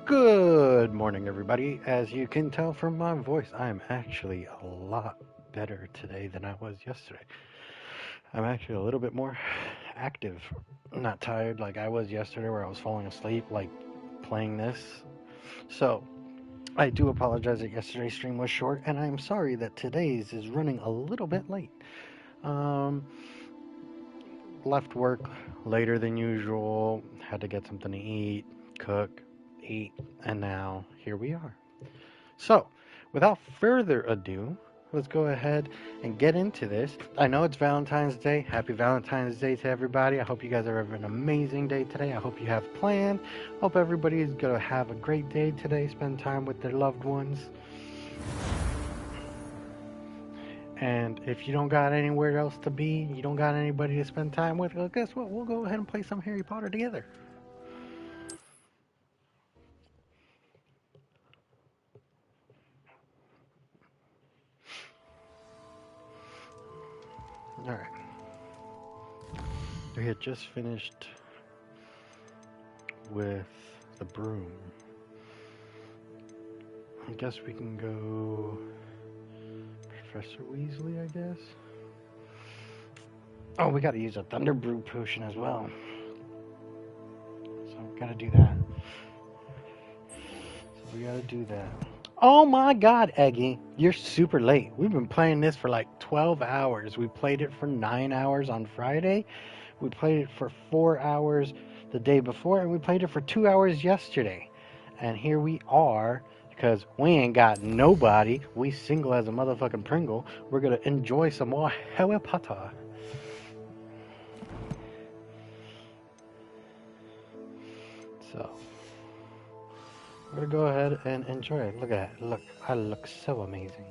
Good morning, everybody. As you can tell from my voice, I am actually a lot better today than I was yesterday. I'm actually a little bit more active. I'm not tired like I was yesterday, where I was falling asleep, like playing this. So, I do apologize that yesterday's stream was short, and I'm sorry that today's is running a little bit late. Um, Left work later than usual, had to get something to eat, cook, eat, and now here we are. So, without further ado, let's go ahead and get into this. I know it's Valentine's Day. Happy Valentine's Day to everybody. I hope you guys are having an amazing day today. I hope you have planned. Hope everybody is going to have a great day today, spend time with their loved ones. And if you don't got anywhere else to be, you don't got anybody to spend time with, well, guess what? We'll go ahead and play some Harry Potter together. Alright. We had just finished with the broom. I guess we can go Professor Weasley, I guess. Oh, we gotta use a Thunder Brew potion as well. So we gotta do that. Oh my god, Eggy, you're super late. We've been playing this for like 12 hours. We played it for 9 hours on Friday. We played it for 4 hours the day before, and we played it for 2 hours yesterday. And here we are, because we ain't got nobody. We single as a motherfucking Pringle. We're gonna enjoy some more Harry Potter. So, we're gonna go ahead and enjoy it. Look at that. Look, I look so amazing.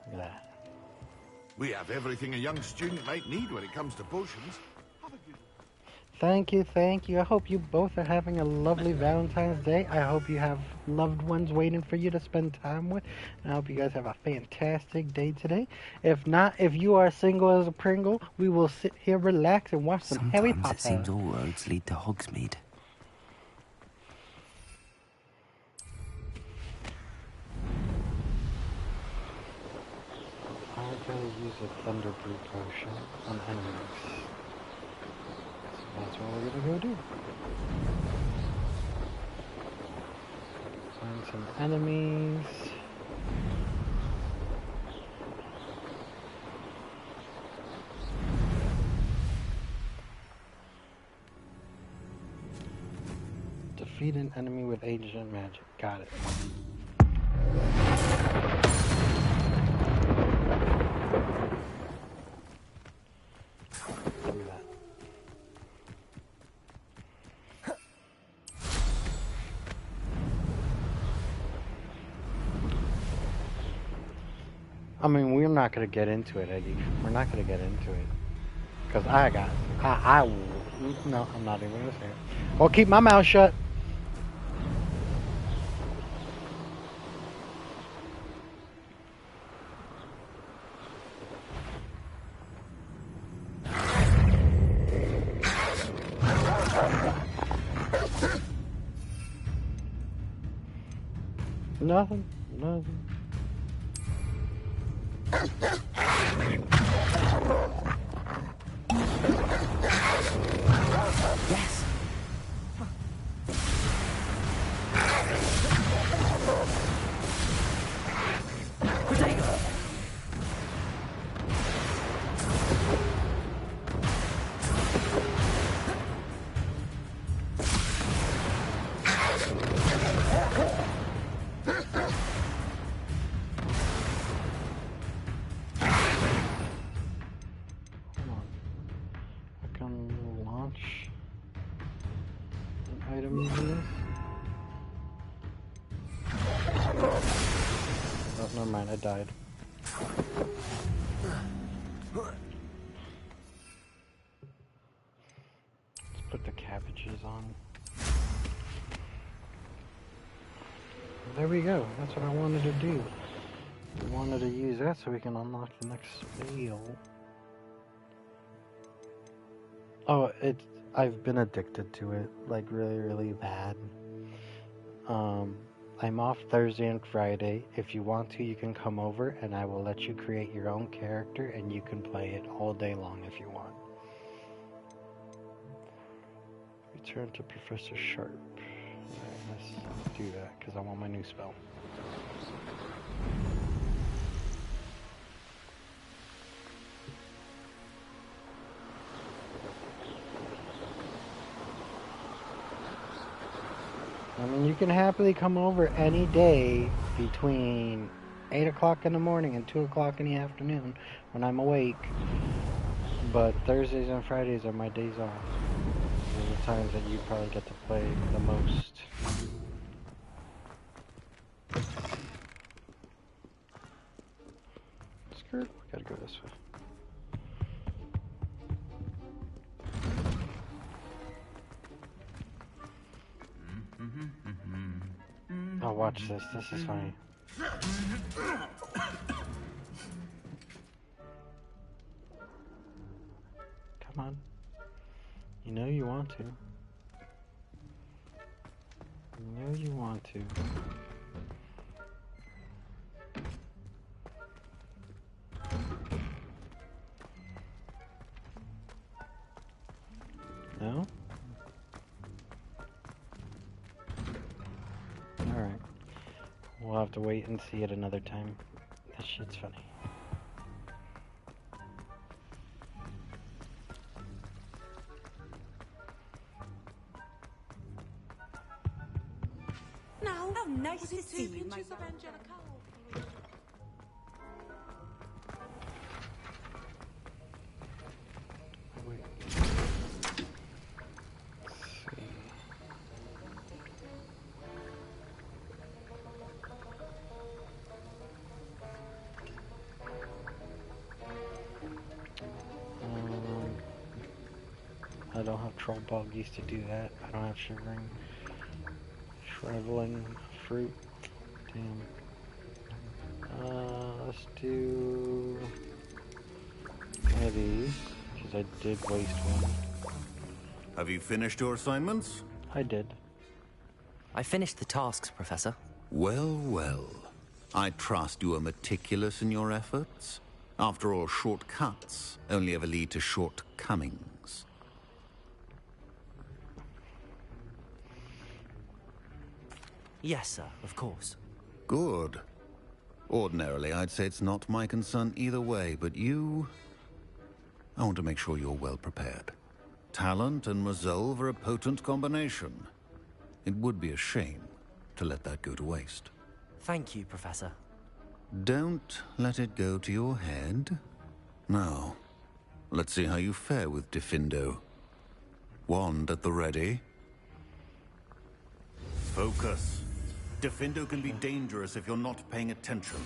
Look at that. We have everything a young student might need when it comes to potions. Thank you. I hope you both are having a lovely Valentine's Day. I hope you have loved ones waiting for you to spend time with. And I hope you guys have a fantastic day today. If not, if you are single as a Pringle, we will sit here, relax, and watch some Harry Potter. Sometimes it seems all roads lead to Hogsmeade. I'm going to use a Thunder Brew potion on enemies. That's what we're gonna go do. Find some enemies. Defeat an enemy with ancient magic. Got it. I mean, we're not gonna get into it, Eggy. We're not gonna get into it. Because no, I'm not even gonna say it. I'll keep my mouth shut. Nothing. Yes! Protego! Item using this? Oh, never mind, I died. Let's put the cabbages on. There we go, that's what I wanted to do. I wanted to use that so we can unlock the next spell. Oh, I've been addicted to it, like really, really bad. I'm off Thursday and Friday. If you want to, you can come over and I will let you create your own character and you can play it all day long if you want. Return to Professor Sharp. Alright, let's do that because I want my new spell. I mean, you can happily come over any day between 8 o'clock in the morning and 2 o'clock in the afternoon when I'm awake. But Thursdays and Fridays are my days off. Those are the times that you probably get to play the most. Skirt, we gotta go this way. Oh, watch this. This is funny. Come on. You know you want to. You know you want to. No? Alright. We'll have to wait and see it another time. That shit's funny. No, oh, nice to see you, my love. Wait. Let's see. I don't have troll buggies to do that. I don't have shivering, shriveling fruit. Damn. Let's do one of these because I did waste one. Have you finished your assignments? I did. I finished the tasks, Professor. Well, well. I trust you are meticulous in your efforts. After all, shortcuts only ever lead to shortcomings. Yes, sir, of course. Good. Ordinarily, I'd say it's not my concern either way, but you... I want to make sure you're well prepared. Talent and resolve are a potent combination. It would be a shame to let that go to waste. Thank you, Professor. Don't let it go to your head. Now, let's see how you fare with Diffindo. Wand at the ready. Focus. Diffindo can be dangerous if you're not paying attention.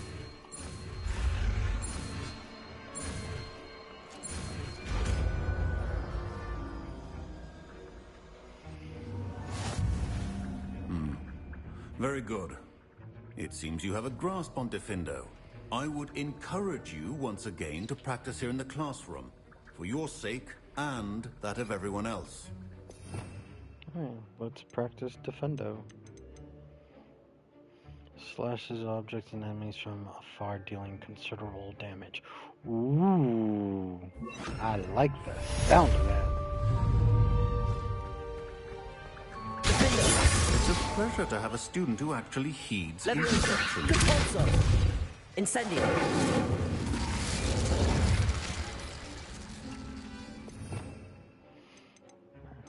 Very good. It seems you have a grasp on Diffindo. I would encourage you once again to practice here in the classroom, for your sake and that of everyone else. Alright, let's practice Defendo. Slashes objects and enemies from afar, dealing considerable damage. Ooh, I like the sound of that. It's a pleasure to have a student who actually heeds instruction. Incendio.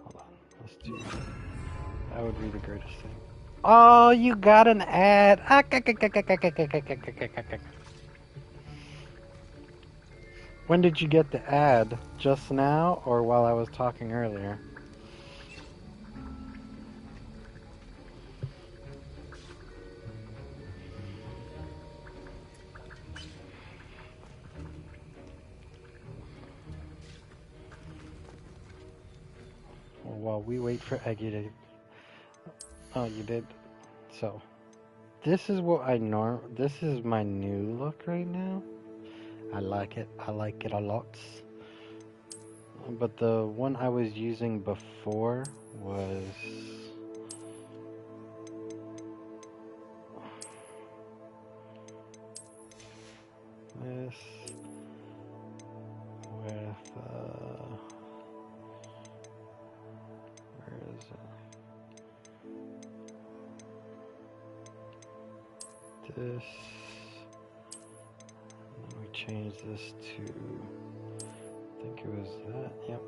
Hold on, let's do. That would be the greatest thing. Oh, you got an ad. When did you get the ad? Just now or while I was talking earlier? Well, while we wait for Eggy to... Oh, you did? So, this is what this is my new look right now. I like it. I like it a lot. But the one I was using before was this with where is it? This. And then we change this to, I think it was that. Yep.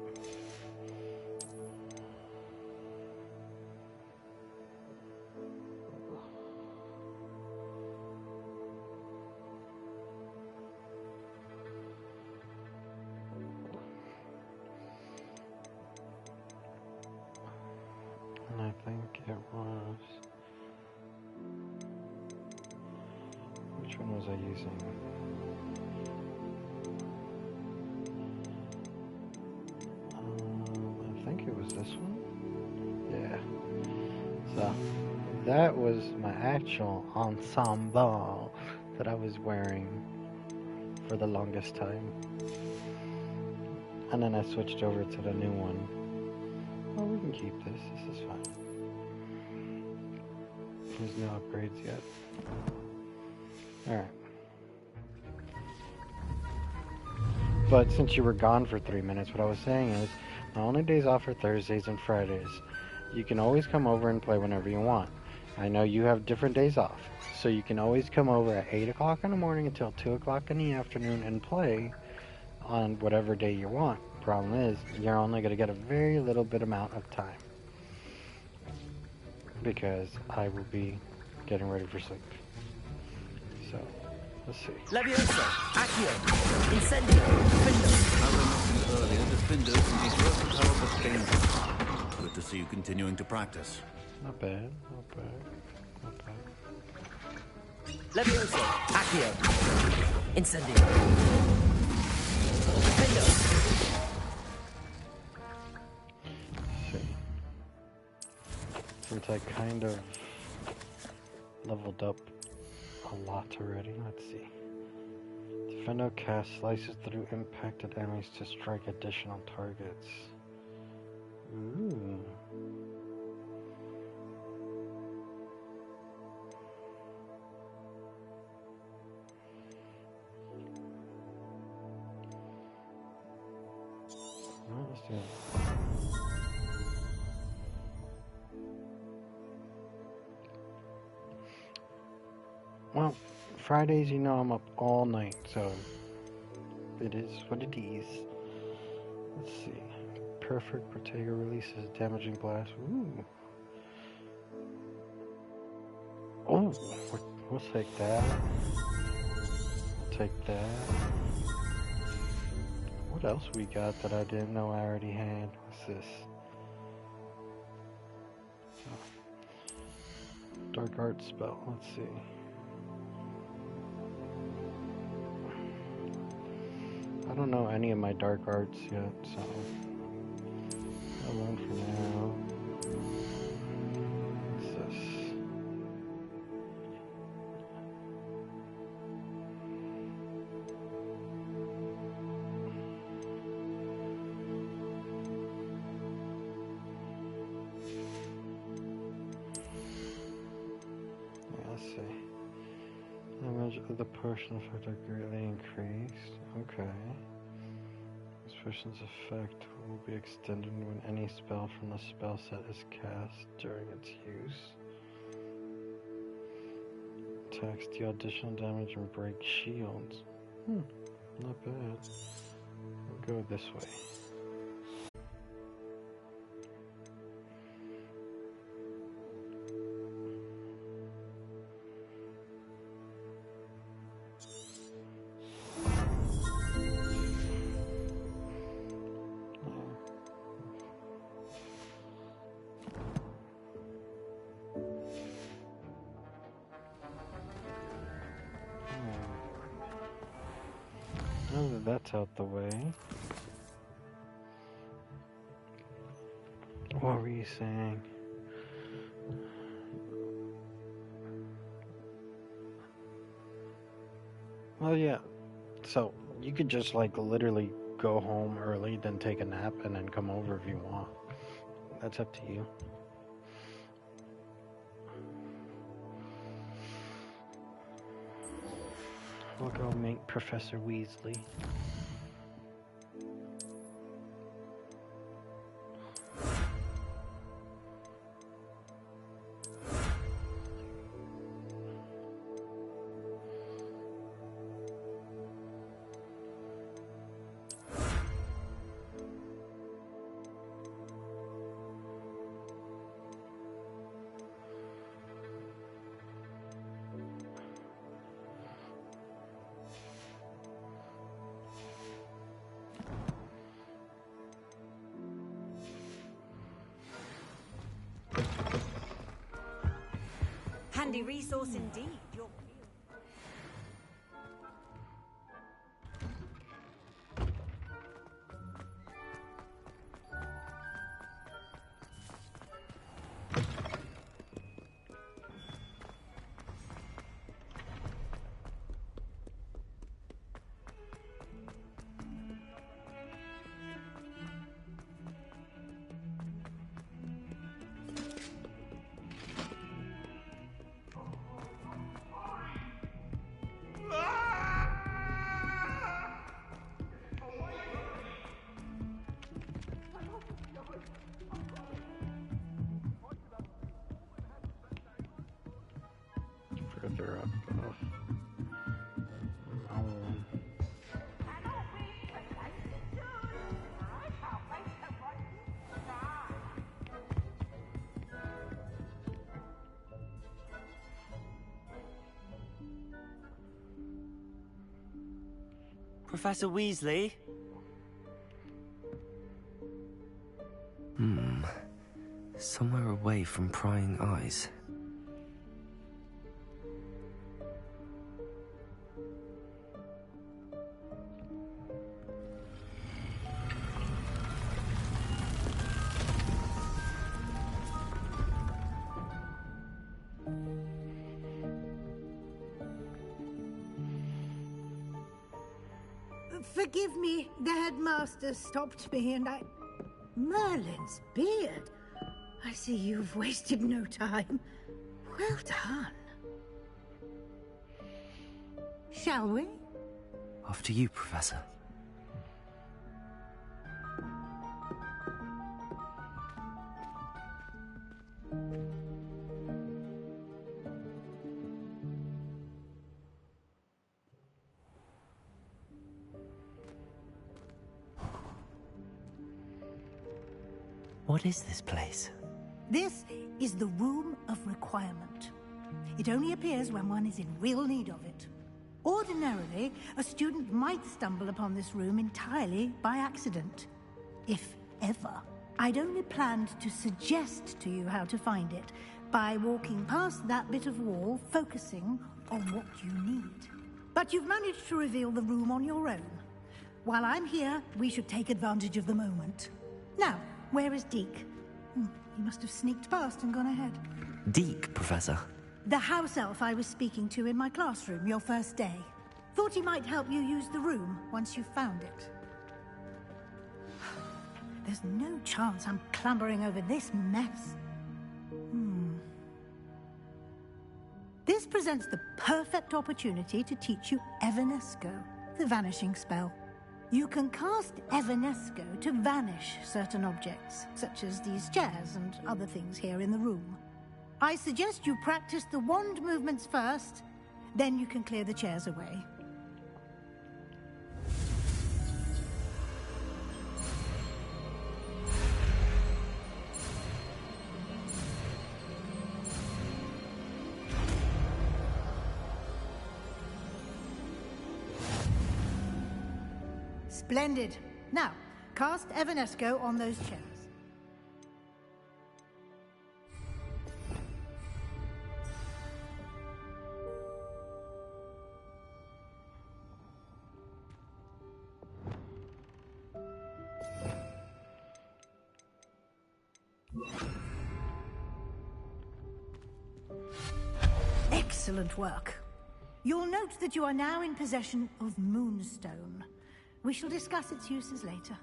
And I think it was, which one was I using? I think it was this one. Yeah. So that was my actual ensemble that I was wearing for the longest time. And then I switched over to the new one. Oh, we can keep this. This is fine. There's no upgrades yet. Alright. But since you were gone for 3 minutes, what I was saying is, my only days off are Thursdays and Fridays. You can always come over and play whenever you want. I know you have different days off, so you can always come over at 8 o'clock in the morning until 2 o'clock in the afternoon and play on whatever day you want. Problem is, you're only going to get a very little bit amount of time, because I will be getting ready for sleep. So, let's see. Levioso, Accio, Incendio, Findo. As I mentioned earlier, the Findo can be versatile but dangerous. Good to see you continuing to practice. Not bad, not bad, not bad. Levioso, Accio, Incendio. Findo. See. Since I kind of leveled up a lot already, let's see. Defendo cast slices through impacted enemies to strike additional targets. Ooh. Well, let's do it. Well, Fridays, you know I'm up all night, so it is what it is. Let's see. Perfect Protego releases damaging blast. Ooh. Oh, we'll take that. Take that. What else we got that I didn't know I already had? What's this? Dark art spell. Let's see. I don't know any of my dark arts yet, so I won't for now. What's this? Yeah, let's see. Damage of the potion effect are greatly increased. Okay. This potion's effect will be extended when any spell from the spell set is cast during its use. Attacks deal additional damage and break shields. Not bad. We'll go this way. Now that that's out the way, what were you saying? Well, yeah, so you could just like literally go home early, then take a nap, and then come over if you want. That's up to you. We'll go meet Professor Weasley. Handy resource indeed. Further up. Professor Weasley? Somewhere away from prying eyes. Forgive me, the headmaster stopped me and I... Merlin's beard. I see you've wasted no time. Well done. Shall we? After you, Professor. What is this place? This is the Room of Requirement. It only appears when one is in real need of it. Ordinarily, a student might stumble upon this room entirely by accident. If ever. I'd only planned to suggest to you how to find it by walking past that bit of wall, focusing on what you need. But you've managed to reveal the room on your own. While I'm here, we should take advantage of the moment. Now, where is Deke? He must have sneaked past and gone ahead. Deke, Professor. The house elf I was speaking to in my classroom your first day. Thought he might help you use the room once you found it. There's no chance I'm clambering over this mess. This presents the perfect opportunity to teach you Evanesco, the vanishing spell. You can cast Evanesco to vanish certain objects, such as these chairs and other things here in the room. I suggest you practice the wand movements first, then you can clear the chairs away. Splendid. Now, cast Evanesco on those chairs. Excellent work. You'll note that you are now in possession of Moonstone. We shall discuss its uses later.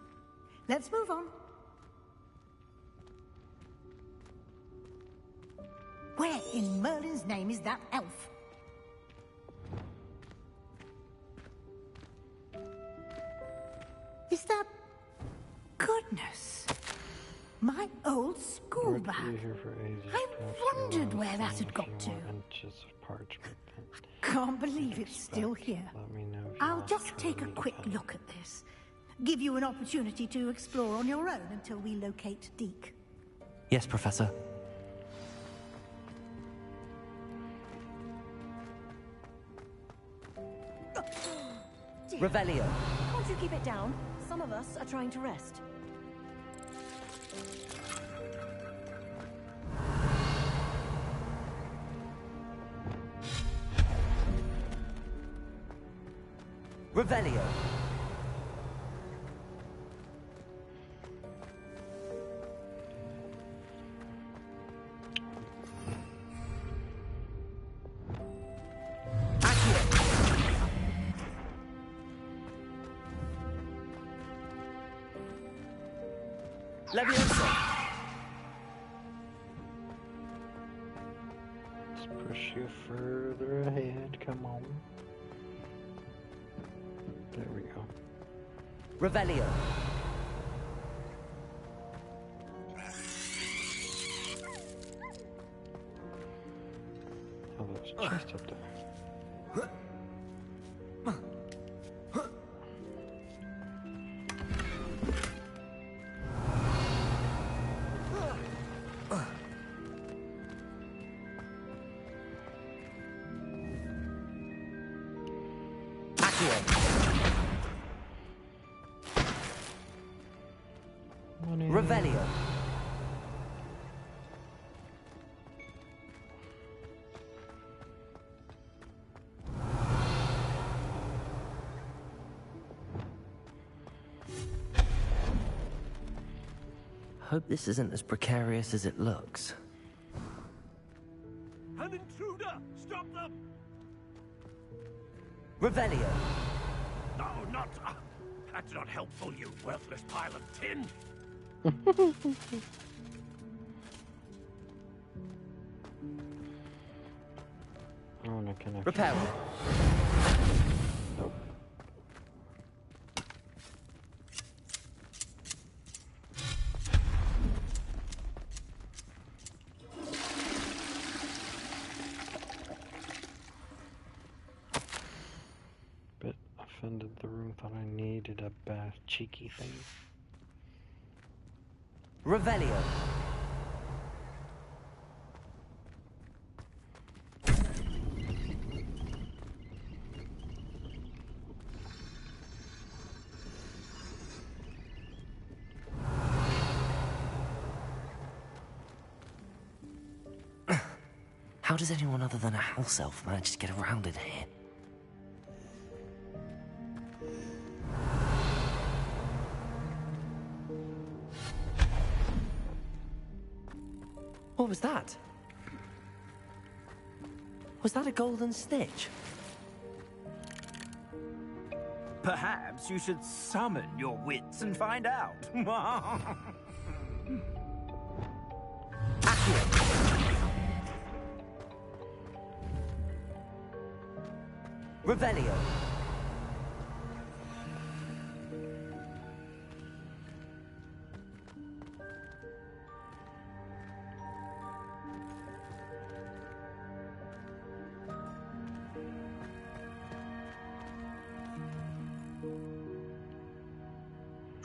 Let's move on. Where in Merlin's name is that elf? Is that... Goodness. My old school Worked bag. here for ages. I Perhaps wondered you where want that a had got few to. more inches of parchment. Can't believe it's still Expect. here. Let me know if you I'll want just to take a read quick again. look at this. Give you an opportunity to explore on your own until we locate Deke. Yes, Professor. Revelio. Can't you keep it down? Some of us are trying to rest. Revelio. Leviosa. Let's push you further ahead. Come on. There we go. Revelio. Oh, there's a chest up there. Money. Revelio. Hope this isn't as precarious as it looks. An intruder! Stop them! Revelio. No, not... that's not helpful, you worthless pile of tin! Oh, no connection. Reparo. Nope. Bit offended the room, thought I needed a cheeky thing. Revelio. How does anyone other than a house elf manage to get around in here? What was that? Was that a golden snitch? Perhaps you should summon your wits and find out. Revelio.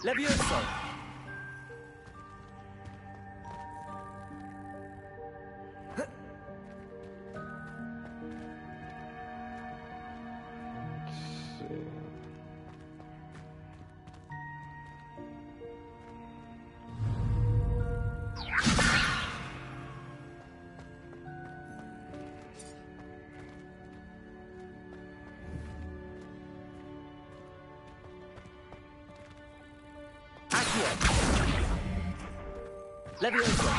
Levioso. Let's see. Levioso.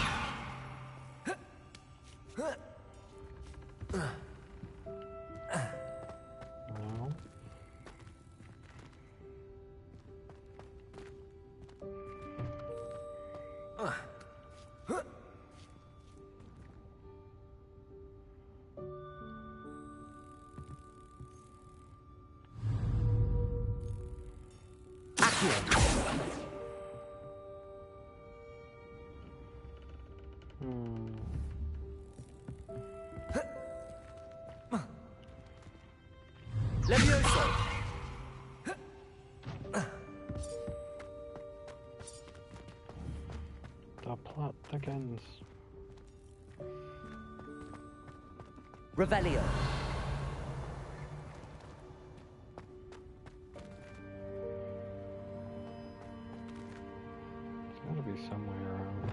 No. Levioso! The plot thickens. Revelio. It's gotta be somewhere around there.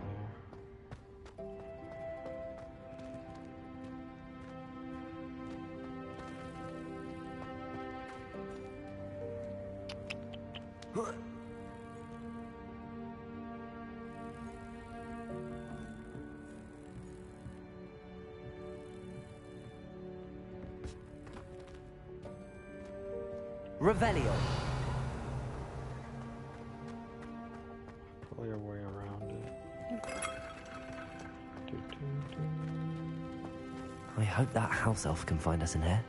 Revelio. Pull your way around it. I hope that house elf can find us in here.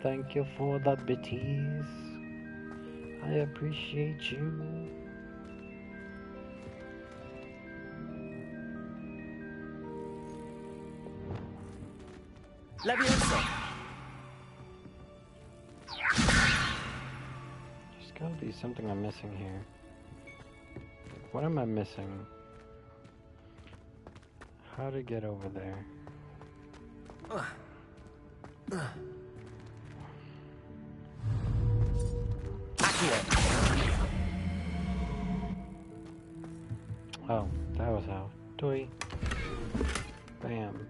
Thank you for the bitties. I appreciate you. Levioso. There's gotta be something I'm missing here. What am I missing? How to get over there? Oh, that was how. Toy. Bam.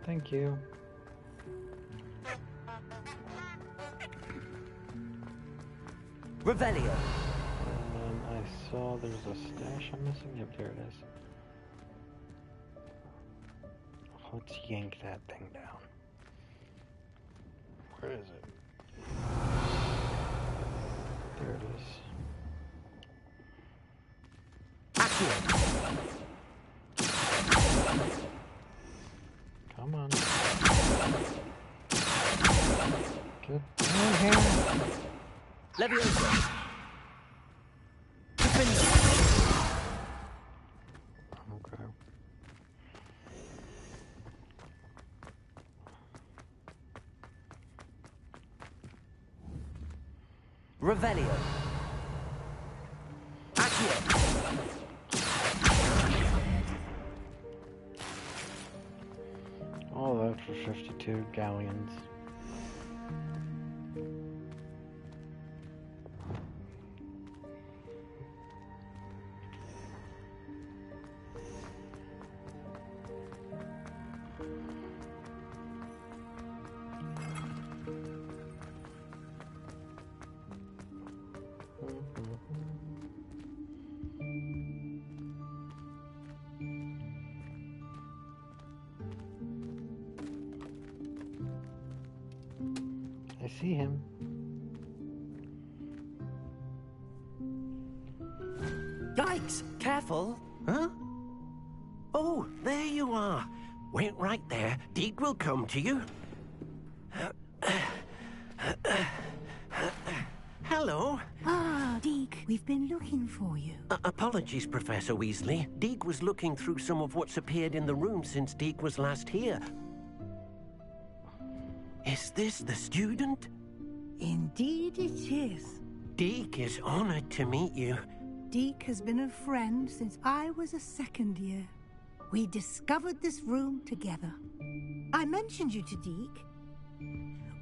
Thank you. Revelio. And then I saw there's a stash I'm missing. Yep, there it is. Let's yank that thing down. Where is it? There it is. Come on. Get down here. Levioso. Okay. Revelio. Accio. All that for 52 galleons. I see him. Yikes! Careful! Huh? Oh, there you are. Wait right there. Deke will come to you. Hello. Ah, Deke, we've been looking for you. Apologies, Professor Weasley. Deke was looking through some of what's appeared in the room since Deke was last here. Is this the student? Indeed it is. Deke is honored to meet you. Deke has been a friend since I was a second year. We discovered this room together. I mentioned you to Deke.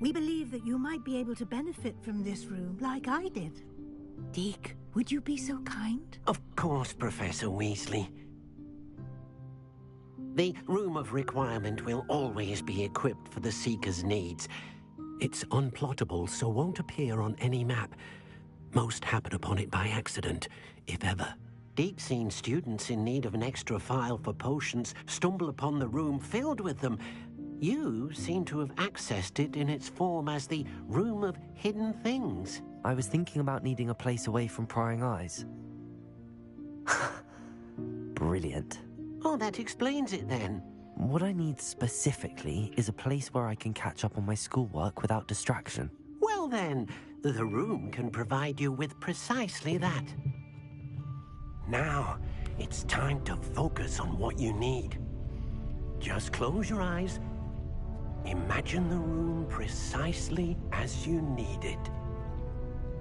We believe that you might be able to benefit from this room like I did. Deke, would you be so kind? Of course, Professor Weasley. The Room of Requirement will always be equipped for the Seeker's needs. It's unplottable, so won't appear on any map. Most happen upon it by accident. if ever. Deke's seen students in need of an extra file for potions stumble upon the room filled with them. You seem to have accessed it in its form as the Room of Hidden Things. I was thinking about needing a place away from prying eyes. Brilliant. Oh, that explains it then. What I need specifically is a place where I can catch up on my schoolwork without distraction. Well then, the room can provide you with precisely that. Now, it's time to focus on what you need. Just close your eyes. Imagine the room precisely as you need it.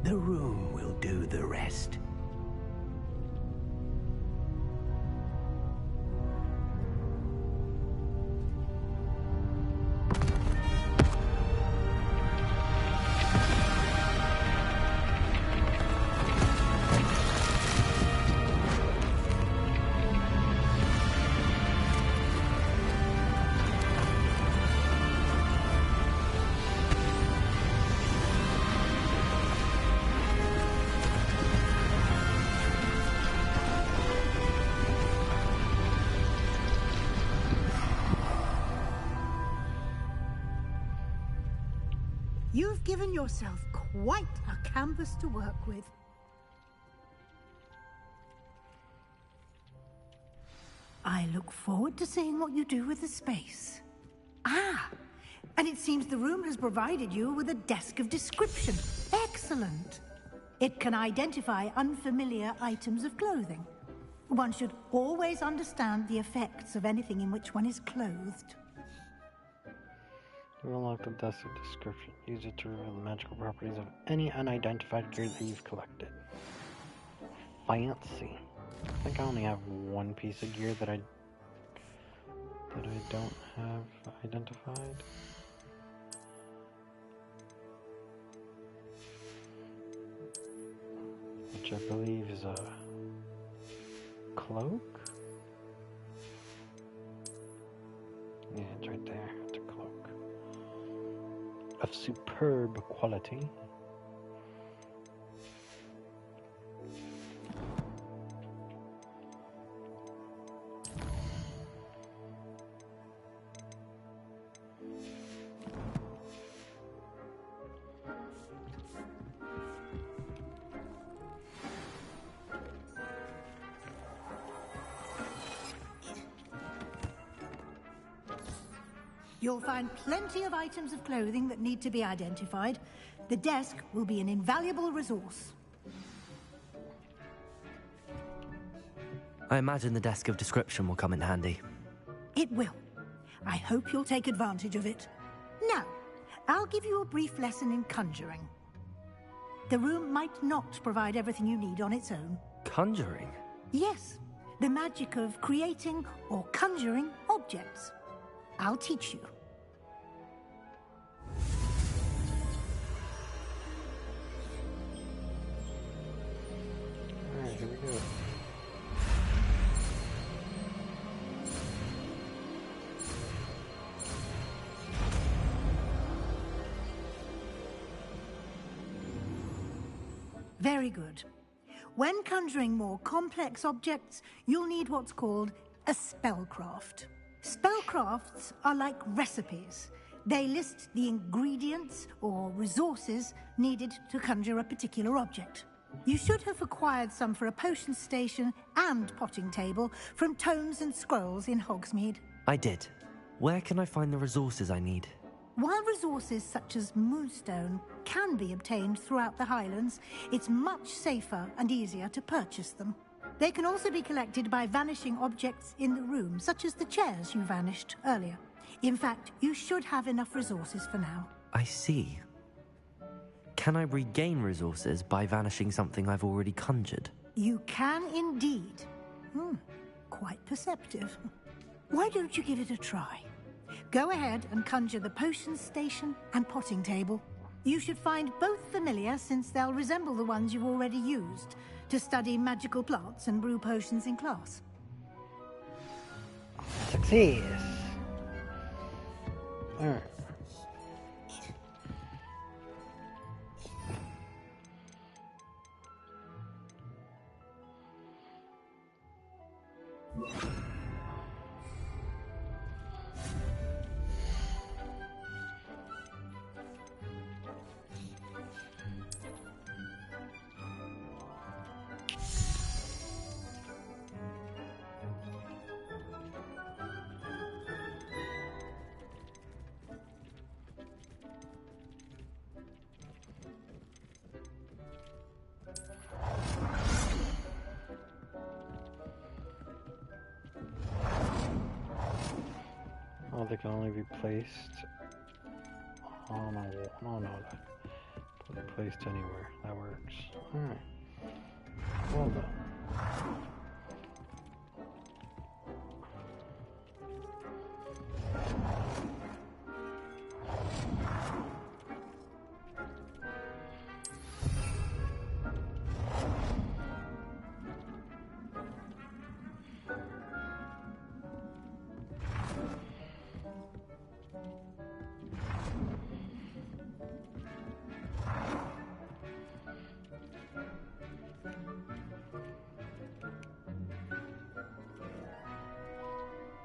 The room will do the rest. You've given yourself quite a canvas to work with. I look forward to seeing what you do with the space. Ah, and it seems the room has provided you with a desk of description. Excellent. It can identify unfamiliar items of clothing. One should always understand the effects of anything in which one is clothed. To unlock the desk of description, use it to reveal the magical properties of any unidentified gear that you've collected. Fancy. I think I only have one piece of gear that I don't have identified. Which I believe is a cloak? Yeah, it's right there. It's a cloak. Of superb quality. You'll find plenty of items of clothing that need to be identified. The desk will be an invaluable resource. I imagine the desk of description will come in handy. It will. I hope you'll take advantage of it. Now, I'll give you a brief lesson in conjuring. The room might not provide everything you need on its own. Conjuring? Yes, the magic of creating or conjuring objects. I'll teach you. Alright, here we go. Very good. When conjuring more complex objects, you'll need what's called a spellcraft. Spellcrafts are like recipes. They list the ingredients or resources needed to conjure a particular object. You should have acquired some for a potion station and potting table from tomes and scrolls in Hogsmeade. I did. Where can I find the resources I need? While resources such as Moonstone can be obtained throughout the Highlands, it's much safer and easier to purchase them. They can also be collected by vanishing objects in the room, such as the chairs you vanished earlier. In fact, you should have enough resources for now. I see. Can I regain resources by vanishing something I've already conjured? You can indeed. Quite perceptive. Why don't you give it a try? Go ahead and conjure the potion station and potting table. You should find both familiar, since they'll resemble the ones you've already used to study magical plants and brew potions in class. Success! Alright. Oh, they can only be placed on a wall. No, no, placed anywhere. That works. Alright. Well done.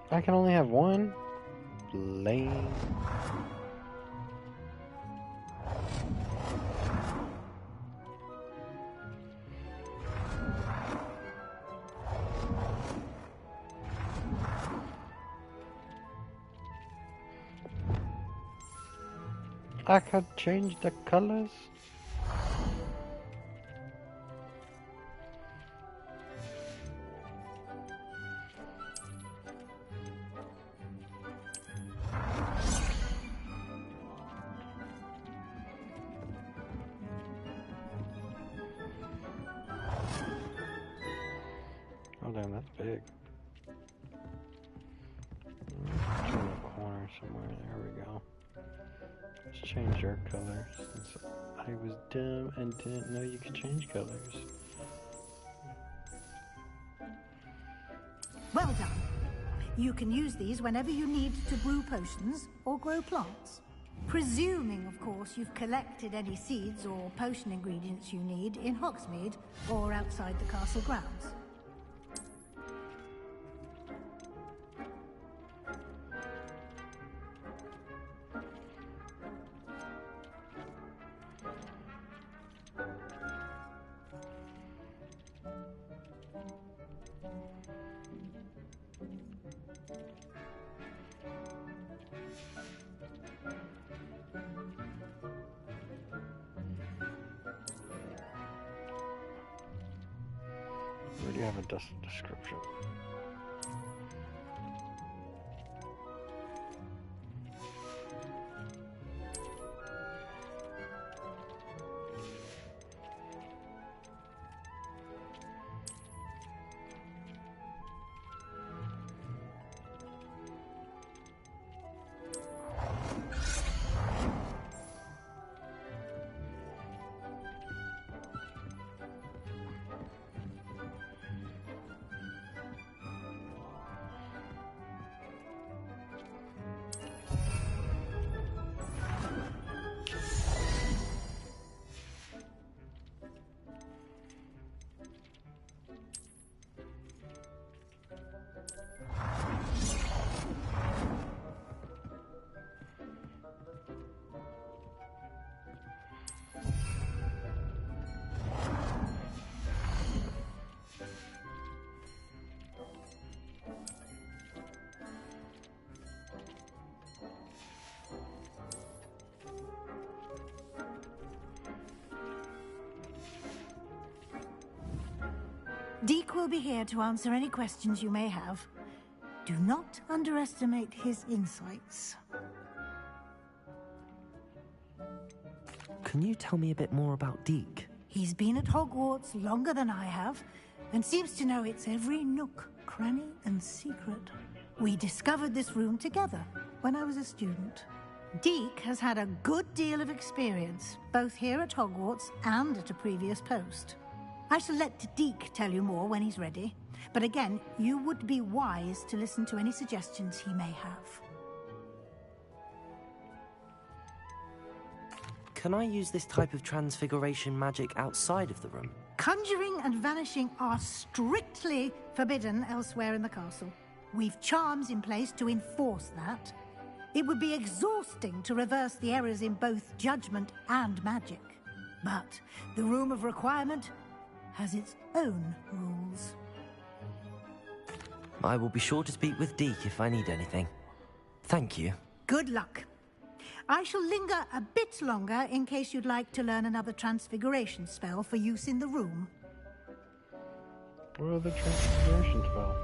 I can only have one? Lame. I could change the colors? Oh damn, that's big. Let's turn the corner somewhere. There we go. Let's change your color since I was dumb and didn't know you could change colors. Well done. You can use these whenever you need to brew potions or grow plants. Presuming, of course, you've collected any seeds or potion ingredients you need in Hogsmeade or outside the castle grounds. Where do you have a description? Deke will be here to answer any questions you may have. Do not underestimate his insights. Can you tell me a bit more about Deke? He's been at Hogwarts longer than I have, and seems to know its every nook, cranny, and secret. We discovered this room together when I was a student. Deke has had a good deal of experience, both here at Hogwarts and at a previous post. I shall let Deke tell you more when he's ready, but again, you would be wise to listen to any suggestions he may have. Can I use this type of transfiguration magic outside of the room? Conjuring and vanishing are strictly forbidden elsewhere in the castle. We've charms in place to enforce that. It would be exhausting to reverse the errors in both judgment and magic. But the Room of Requirement has its own rules. I will be sure to speak with Deke if I need anything. Thank you. Good luck. I shall linger a bit longer in case you'd like to learn another transfiguration spell for use in the room. What are the transfiguration spell?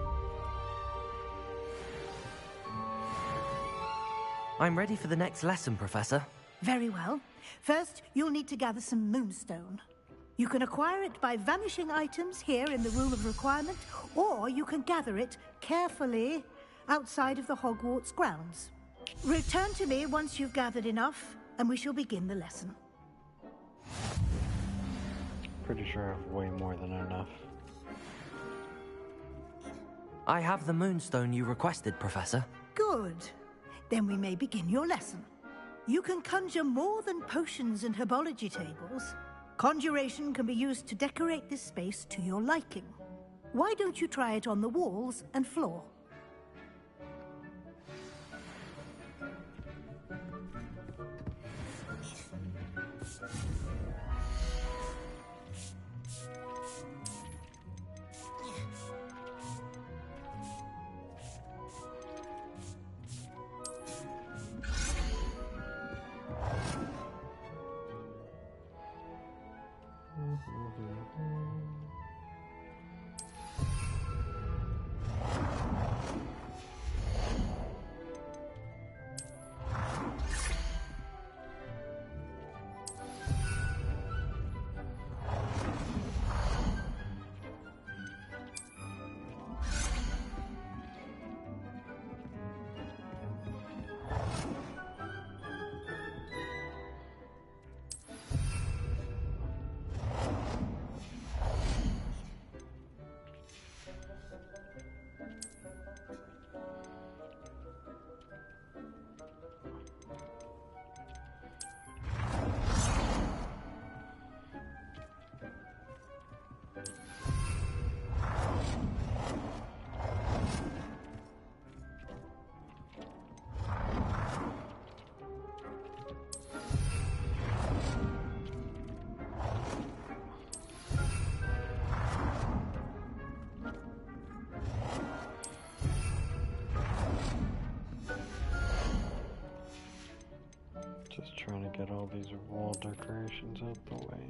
I'm ready for the next lesson, Professor. Very well. First, you'll need to gather some moonstone. You can acquire it by vanishing items here in the Room of Requirement, or you can gather it carefully outside of the Hogwarts grounds. Return to me once you've gathered enough, and we shall begin the lesson. Pretty sure I have way more than enough. I have the moonstone you requested, Professor. Good. Then we may begin your lesson. You can conjure more than potions and herbology tables. Conjuration can be used to decorate this space to your liking. Why don't you try it on the walls and floor? Just trying to get all these wall decorations out the way.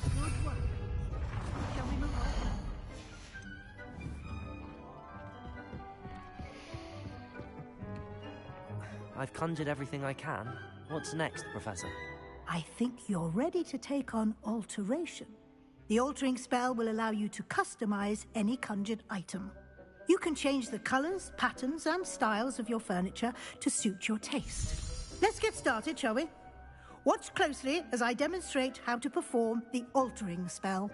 Good work. Shall we move on? I've conjured everything I can. What's next, Professor? I think you're ready to take on alteration. The altering spell will allow you to customize any conjured item. You can change the colors, patterns, and styles of your furniture to suit your taste. Let's get started, shall we? Watch closely as I demonstrate how to perform the altering spell.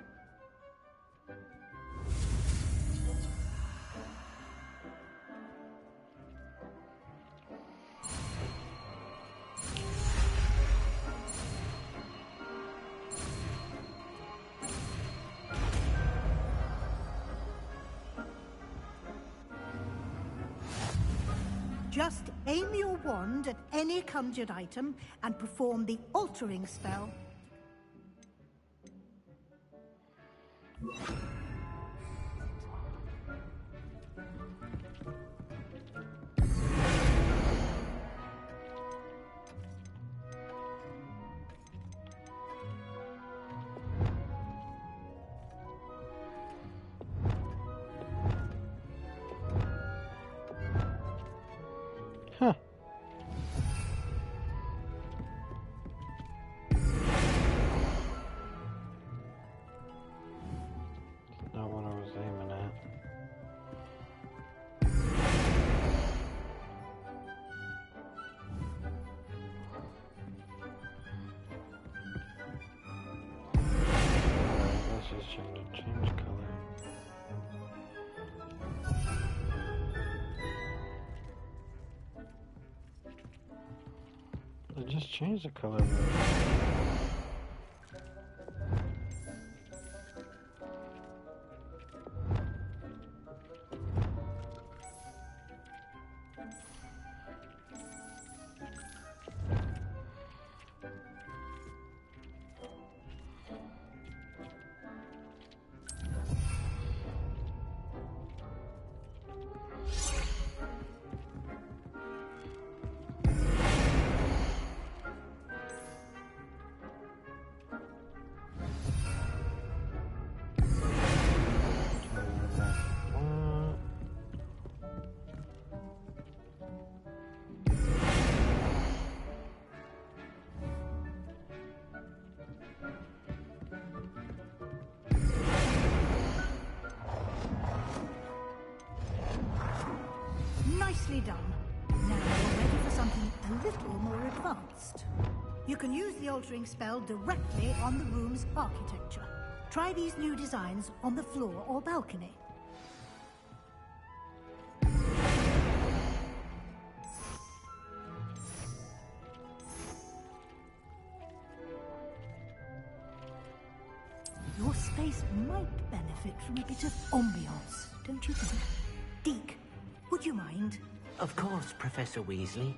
Just aim your wand at any conjured item and perform the altering spell. It just changed the color of it. Nicely done. Now you're ready for something a little more advanced. You can use the altering spell directly on the room's architecture. Try these new designs on the floor or balcony. Your space might benefit from a bit of ambiance, don't you think? Deke, would you mind? Of course, Professor Weasley.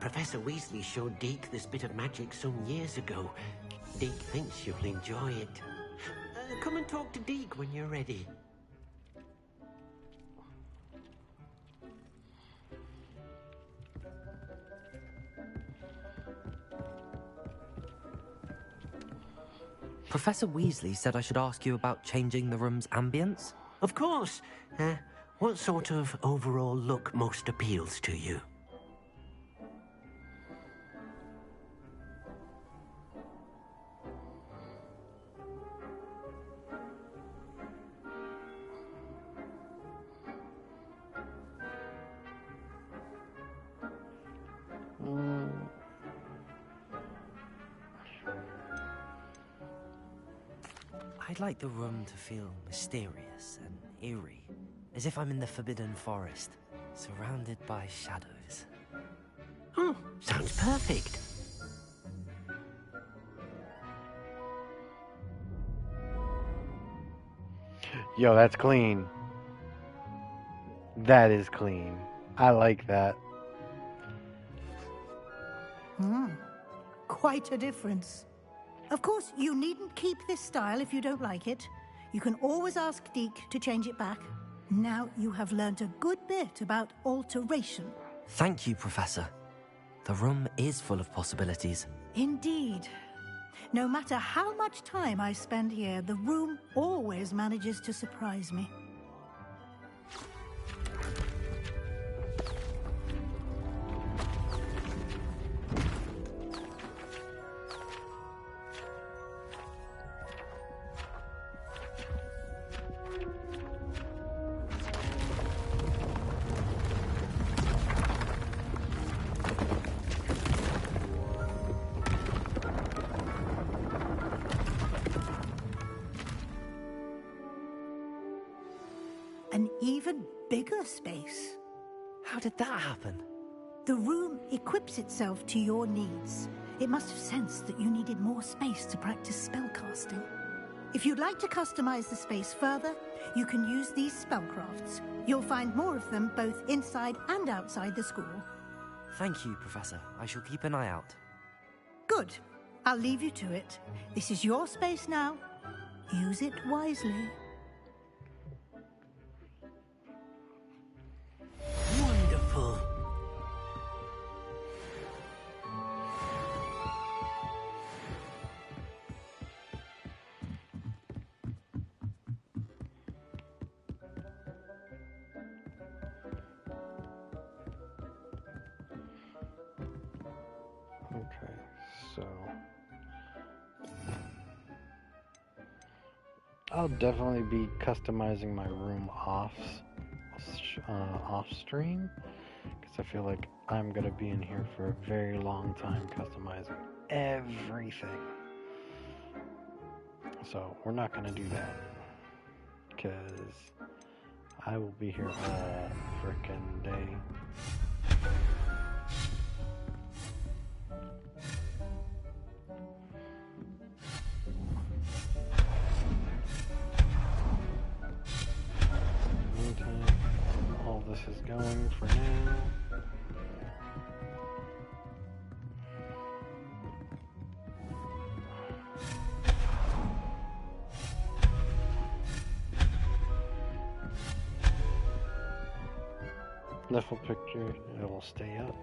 Professor Weasley showed Deke this bit of magic some years ago. Deke thinks you'll enjoy it. Come and talk to Deke when you're ready. Professor Weasley said I should ask you about changing the room's ambience? Of course. What sort of overall look most appeals to you? I'd like the room to feel mysterious and eerie, as if I'm in the Forbidden Forest, surrounded by shadows. Oh, sounds perfect. Yo, that's clean. That is clean. I like that. Quite a difference. Of course, you needn't keep this style if you don't like it. You can always ask Deke to change it back. Now you have learnt a good bit about alteration. Thank you, Professor. The room is full of possibilities. Indeed. No matter how much time I spend here, the room always manages to surprise me. An even bigger space. How did that happen? The room equips itself to your needs. It must have sensed that you needed more space to practice spellcasting. If you'd like to customize the space further, you can use these spellcrafts. You'll find more of them both inside and outside the school. Thank you, Professor. I shall keep an eye out. Good. I'll leave you to it. This is your space now. Use it wisely. Wonderful. Okay, so I'll definitely be customizing my room off stream, because I feel like I'm gonna be in here for a very long time customizing everything. So we're not gonna do that, because I will be here all frickin' day. sniffle picture, it will stay up.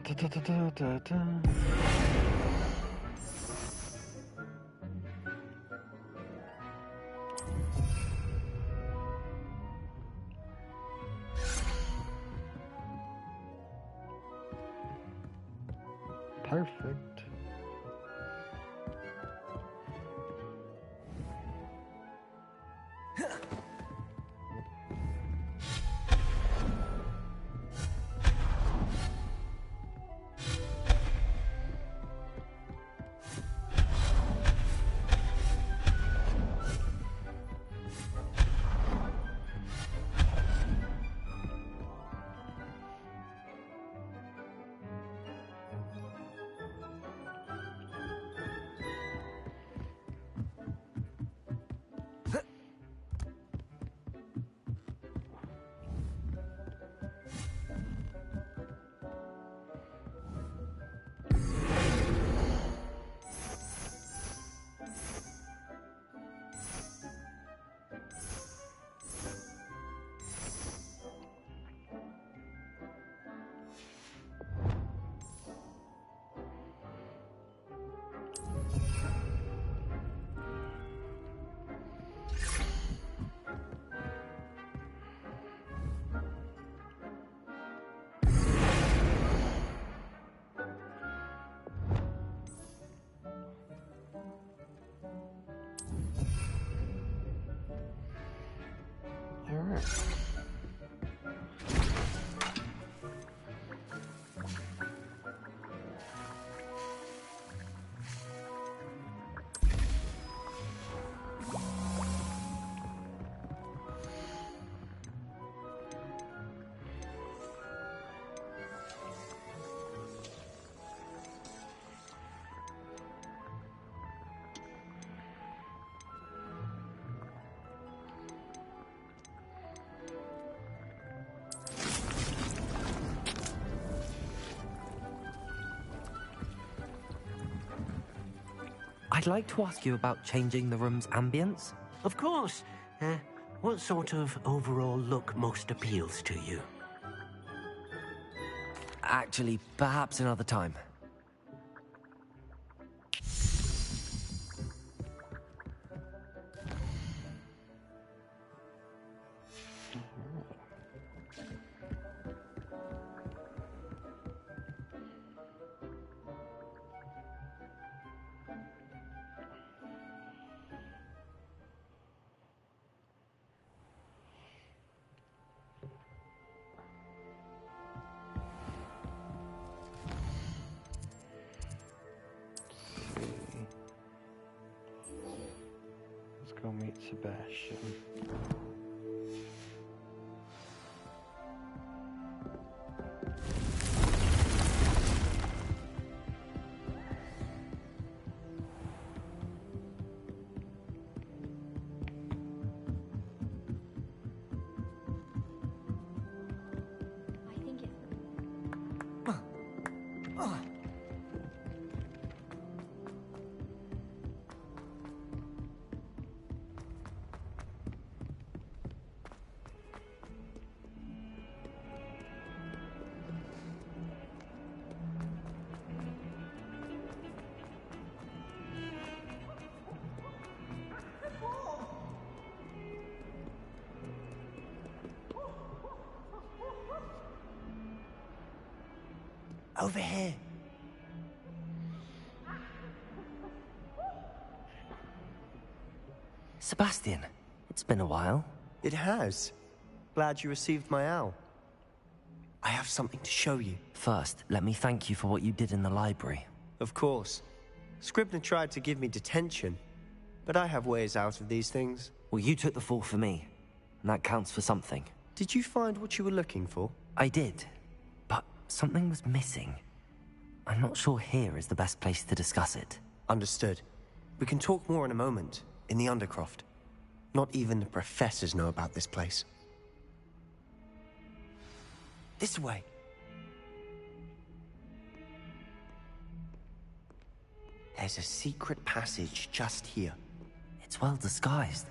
Da, da, da, da, da, da. Perfect. All right. I'd like to ask you about changing the room's ambience. Of course. What sort of overall look most appeals to you? Actually, perhaps another time. Let's go meet Sebastian. I think it's... Over here. Sebastian, it's been a while. It has. Glad you received my owl. I have something to show you. First, let me thank you for what you did in the library. Of course. Scribner tried to give me detention, but I have ways out of these things. Well, you took the fall for me, and that counts for something. Did you find what you were looking for? I did, but something was missing. I'm not sure here is the best place to discuss it. Understood. We can talk more in a moment, in the Undercroft. Not even the professors know about this place. This way. There's a secret passage just here. It's well disguised.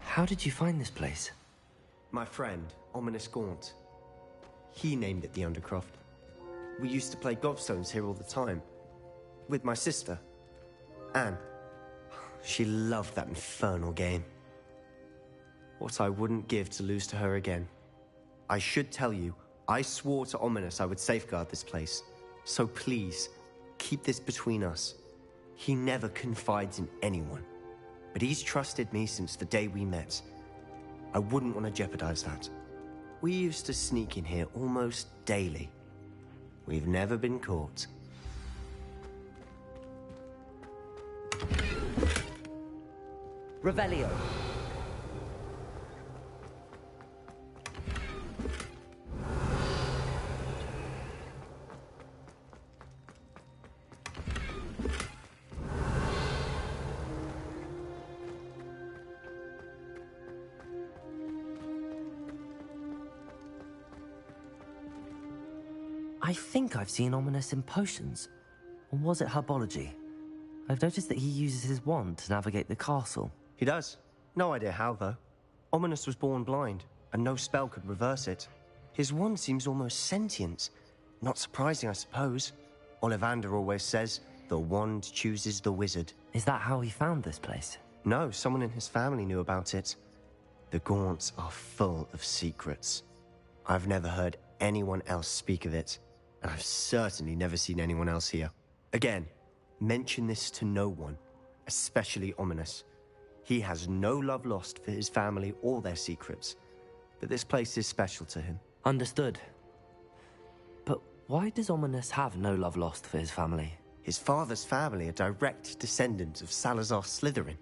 How did you find this place? My friend, Ominous Gaunt. He named it the Undercroft. We used to play gobstones here all the time. With my sister, Anne. She loved that infernal game. What I wouldn't give to lose to her again. I should tell you, I swore to Ominous I would safeguard this place. So please, keep this between us. He never confides in anyone. But he's trusted me since the day we met. I wouldn't want to jeopardize that. We used to sneak in here almost daily. We've never been caught. Revelio. I think I've seen Ominous in potions. Or was it herbology? I've noticed that he uses his wand to navigate the castle. He does. No idea how, though. Ominous was born blind, and no spell could reverse it. His wand seems almost sentient. Not surprising, I suppose. Ollivander always says, the wand chooses the wizard. Is that how he found this place? No, someone in his family knew about it. The Gaunts are full of secrets. I've never heard anyone else speak of it, and I've certainly never seen anyone else here. Again, mention this to no one, especially Ominous. He has no love lost for his family or their secrets, but this place is special to him. Understood. But why does Ominous have no love lost for his family? His father's family are direct descendants of Salazar Slytherin,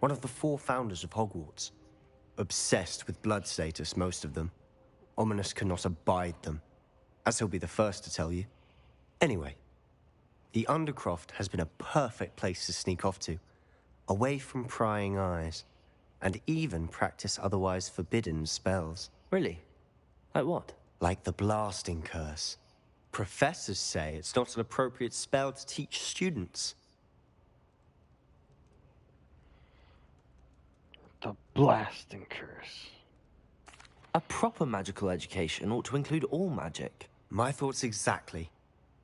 one of the 4 founders of Hogwarts. Obsessed with blood status, most of them. Ominous cannot abide them, as he'll be the first to tell you. Anyway, the Undercroft has been a perfect place to sneak off to, away from prying eyes, and even practice otherwise forbidden spells. Really? Like what? Like the blasting curse. Professors say it's not an appropriate spell to teach students. The blasting curse. A proper magical education ought to include all magic. My thoughts exactly.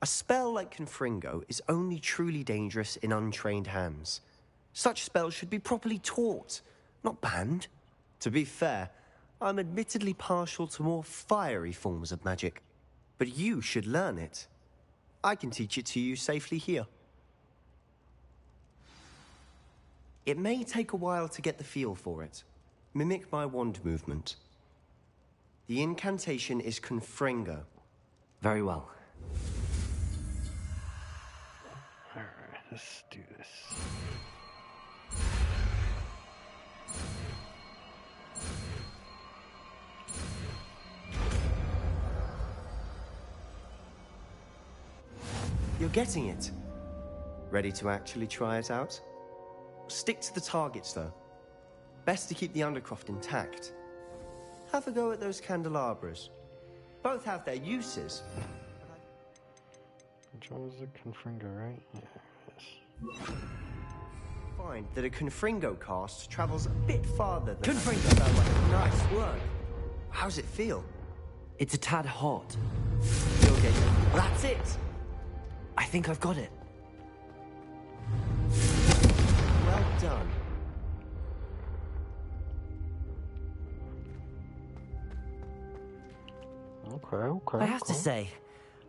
A spell like Confringo is only truly dangerous in untrained hands. Such spells should be properly taught, not banned. To be fair, I'm admittedly partial to more fiery forms of magic. But you should learn it. I can teach it to you safely here. It may take a while to get the feel for it. Mimic my wand movement. The incantation is Confringo. Very well. Alright, let's do this. You're getting it. Ready to actually try it out? Stick to the targets, though. Best to keep the Undercroft intact. Have a go at those candelabras. Both have their uses. Which one was the Confringo, right? Yes. Find that a Confringo cast travels a bit farther than Confringo! Nice work. How's it feel? It's a tad hot. You'll get it. That's it! I think I've got it. Well done. Okay. I have to say,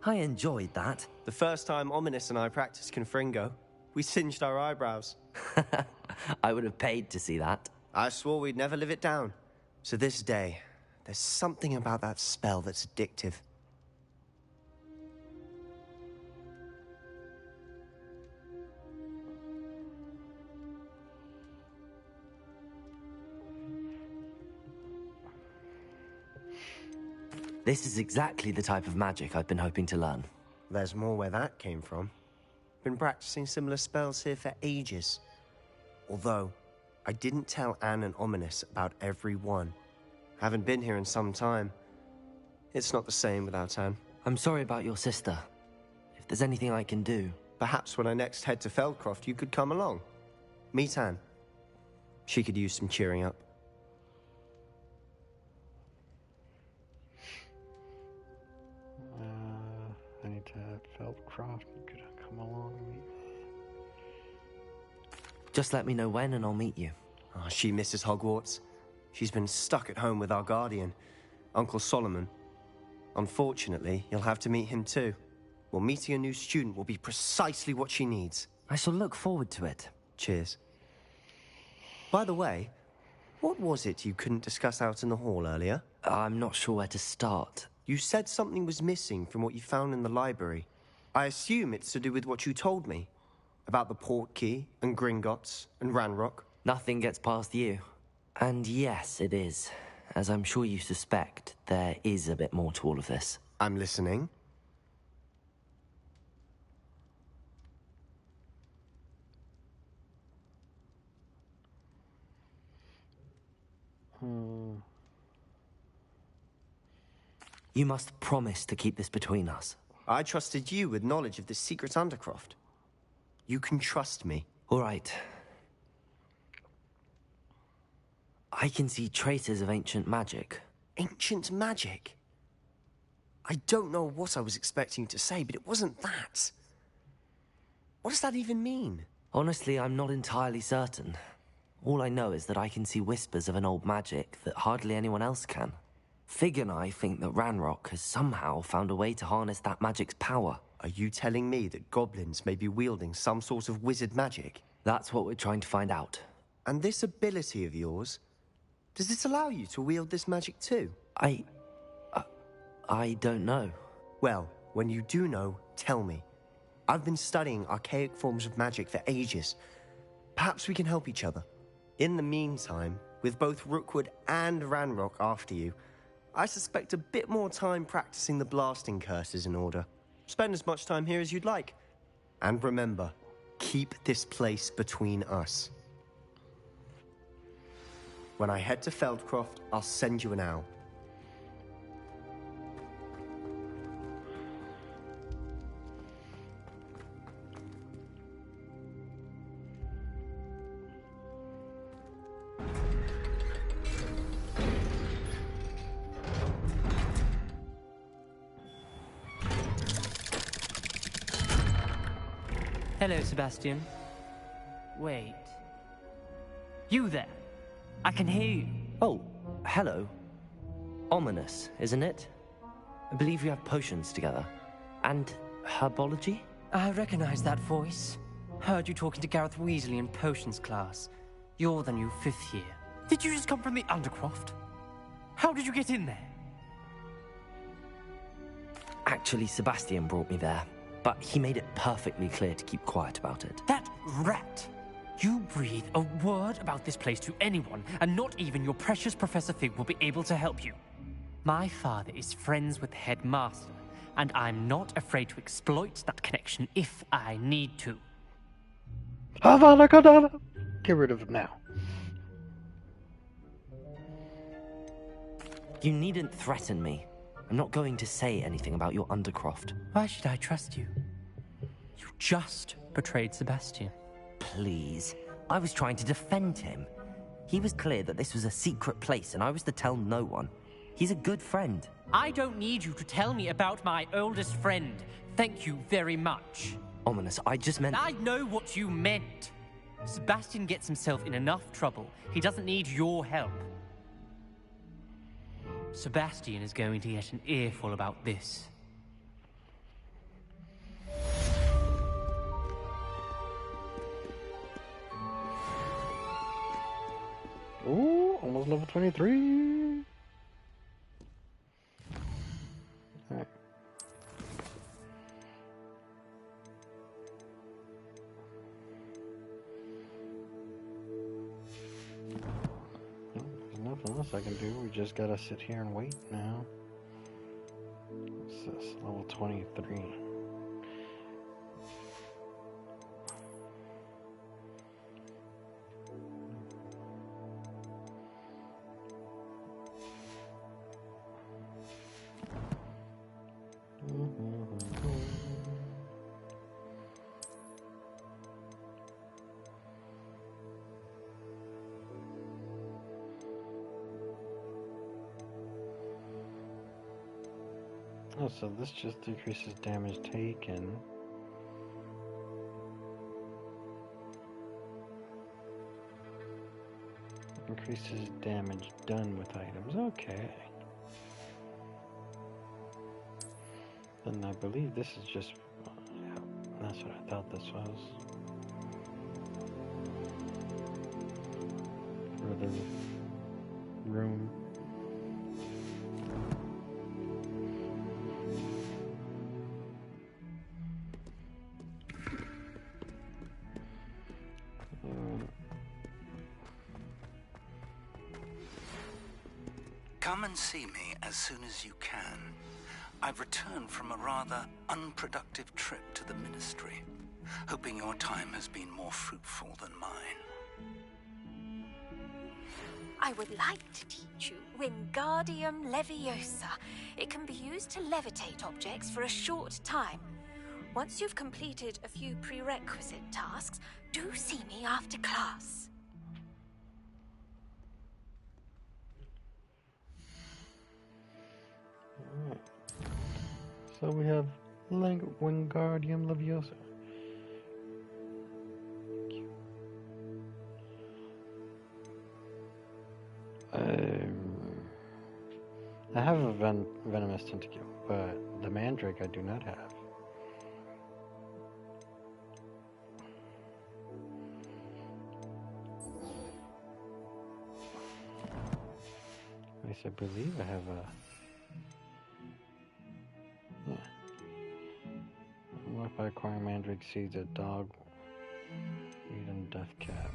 I enjoyed that. The first time Ominous and I practiced Confringo, we singed our eyebrows. I would have paid to see that. I swore we'd never live it down. So this day, there's something about that spell that's addictive. This is exactly the type of magic I've been hoping to learn. There's more where that came from. Been practicing similar spells here for ages. Although, I didn't tell Anne and Ominous about every one. Haven't been here in some time. It's not the same without Anne. I'm sorry about your sister. If there's anything I can do... Perhaps when I next head to Feldcroft, you could come along. Meet Anne. She could use some cheering up. I need to Feldcroft. Could I come along and meet me? Just let me know when and I'll meet you. Oh, she misses Hogwarts. She's been stuck at home with our guardian, Uncle Solomon. Unfortunately, you'll have to meet him too. Well, meeting a new student will be precisely what she needs. I shall look forward to it. Cheers. By the way, what was it you couldn't discuss out in the hall earlier? I'm not sure where to start. You said something was missing from what you found in the library. I assume it's to do with what you told me. About the Portkey, and Gringotts, and Ranrock. Nothing gets past you. And yes, it is. As I'm sure you suspect, there is a bit more to all of this. I'm listening. You must promise to keep this between us. I trusted you with knowledge of the secret Undercroft. You can trust me. All right. I can see traces of ancient magic. Ancient magic? I don't know what I was expecting to say, but it wasn't that. What does that even mean? Honestly, I'm not entirely certain. All I know is that I can see whispers of an old magic that hardly anyone else can. Fig and I think that Ranrock has somehow found a way to harness that magic's power. Are you telling me that goblins may be wielding some sort of wizard magic? That's what we're trying to find out. And this ability of yours, does it allow you to wield this magic too? I don't know. Well, when you do know, tell me. I've been studying archaic forms of magic for ages. Perhaps we can help each other. In the meantime, with both Rookwood and Ranrock after you, I suspect a bit more time practicing the blasting curse is in order. Spend as much time here as you'd like. And remember, keep this place between us. When I head to Feldcroft, I'll send you an owl. Hello, Sebastian. Wait. You there? I can hear you. Oh, hello. Ominous, isn't it? I believe we have potions together. And herbology? I recognize that voice. Heard you talking to Gareth Weasley in potions class. You're the new 5th year. Did you just come from the Undercroft? How did you get in there? Actually, Sebastian brought me there. But he made it perfectly clear to keep quiet about it. That rat! You breathe a word about this place to anyone, and not even your precious Professor Fig will be able to help you. My father is friends with the headmaster, and I'm not afraid to exploit that connection if I need to. Avada Kedavra! Get rid of him now. You needn't threaten me. I'm not going to say anything about your Undercroft. Why should I trust you? just betrayed Sebastian. Please. I was trying to defend him. He was clear that this was a secret place and I was to tell no one. He's a good friend. I don't need you to tell me about my oldest friend. Thank you very much. Ominous, I just meant... I know what you meant. Sebastian gets himself in enough trouble. He doesn't need your help. Sebastian is going to get an earful about this. Ooh, almost level 23. Alright. Well, there's nothing else I can do. We just gotta sit here and wait now. What's this? Level 23. Oh, so this just decreases damage taken. Increases damage done with items. Okay. Then I believe this is just... yeah, that's what I thought this was. For the room. Come and see me as soon as you can. I've returned from a rather unproductive trip to the Ministry, hoping your time has been more fruitful than mine. I would like to teach you Wingardium Leviosa. It can be used to levitate objects for a short time. Once you've completed a few prerequisite tasks, do see me after class. Alright. So we have Wingardium Leviosa. I have a venomous tentacle, but the mandrake I do not have. At least I believe I have a... yeah. What if I acquire mandrake seeds at dog, weed, and death cap?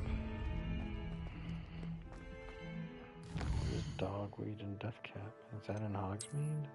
Dogweed and death cap. Is that in Hogsmeade?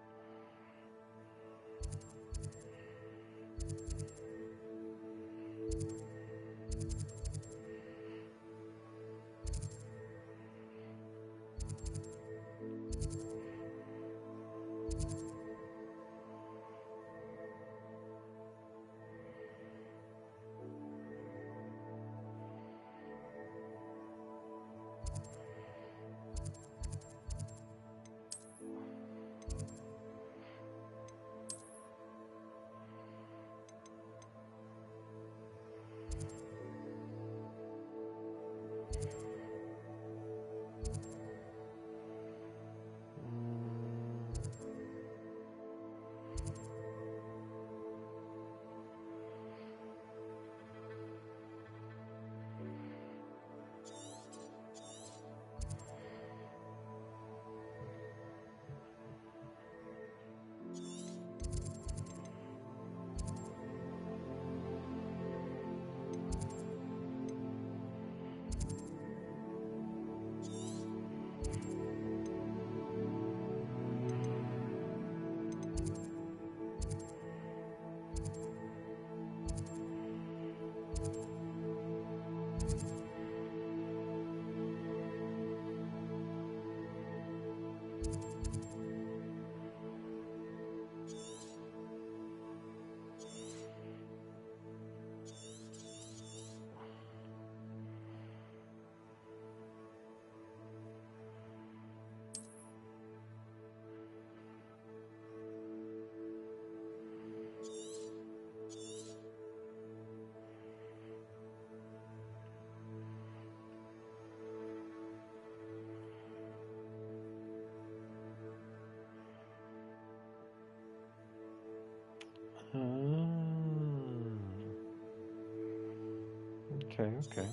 Okay, okay.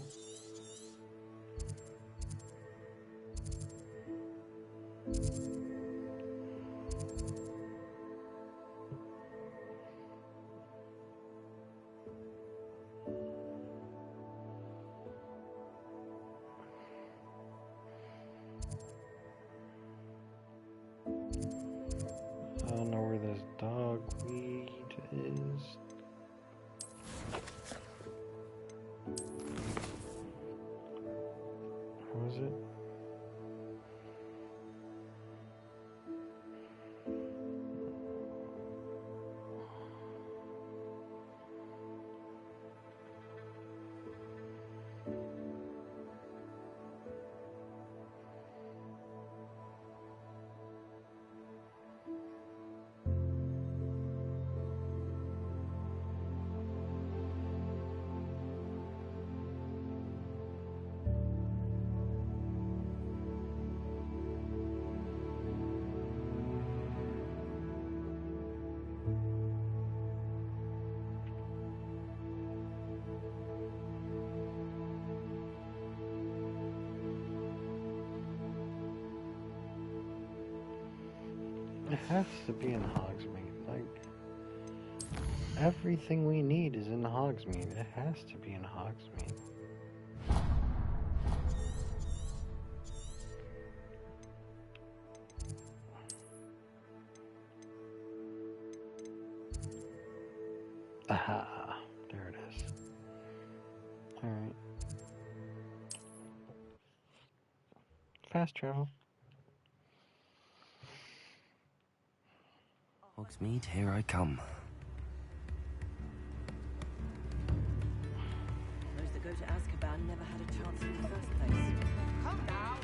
I don't know where this dogweed is. What was it? It has to be in Hogsmeade. Like, everything we need is in Hogsmeade. It has to be in Hogsmeade. Aha, there it is. Alright. Fast travel. Hogsmeade, here I come. Those that go to Azkaban never had a chance in the first place. Come now!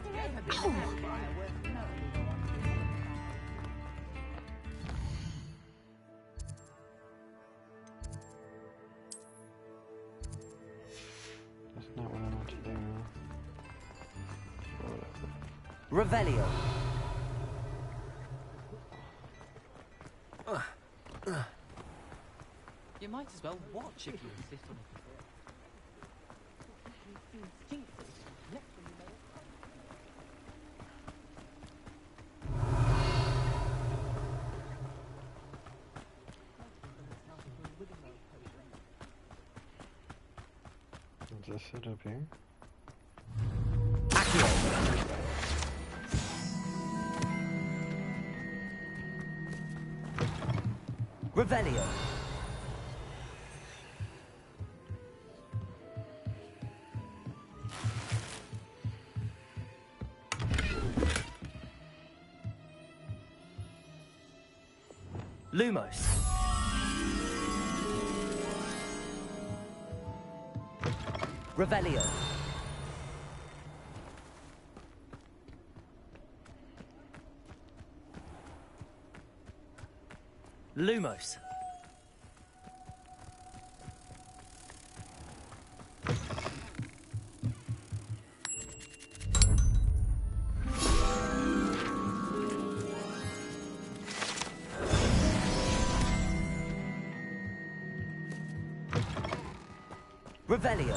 That's not what I want to do. Whatever. Revelio. You might as well watch if you insist on it. Is this it up here? Revelio. Lumos. Revelio. Lumos. Revelio.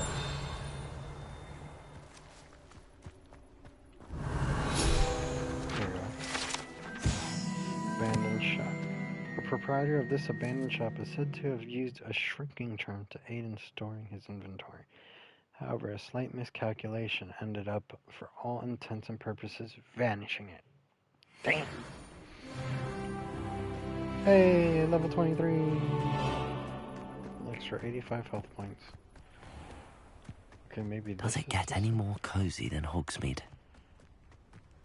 There we go. Abandoned shop. The proprietor of this abandoned shop is said to have used a shrinking charm to aid in storing his inventory. However, a slight miscalculation ended up, for all intents and purposes, vanishing it. Damn! Hey, level 23! Extra 85 health points. Okay, maybe this Does it get any more cozy than Hogsmeade?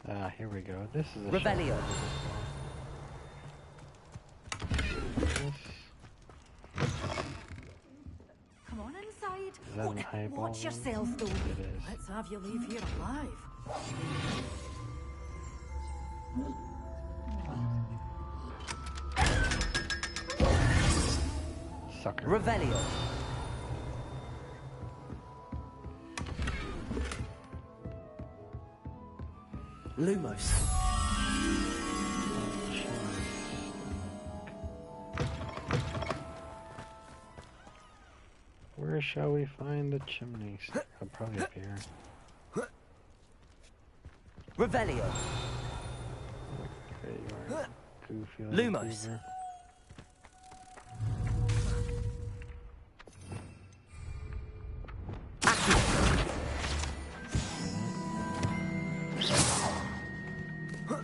Ah, here we go. This is a Revelio. Come on inside. Is that an eyeball Watch one? yourself, though. It is. Let's have you leave here alive. Sucker. Revelio. Lumos. Where shall we find the chimneys? Oh, probably up here. Revelio. There you are. Goofy little Lumos. beaver.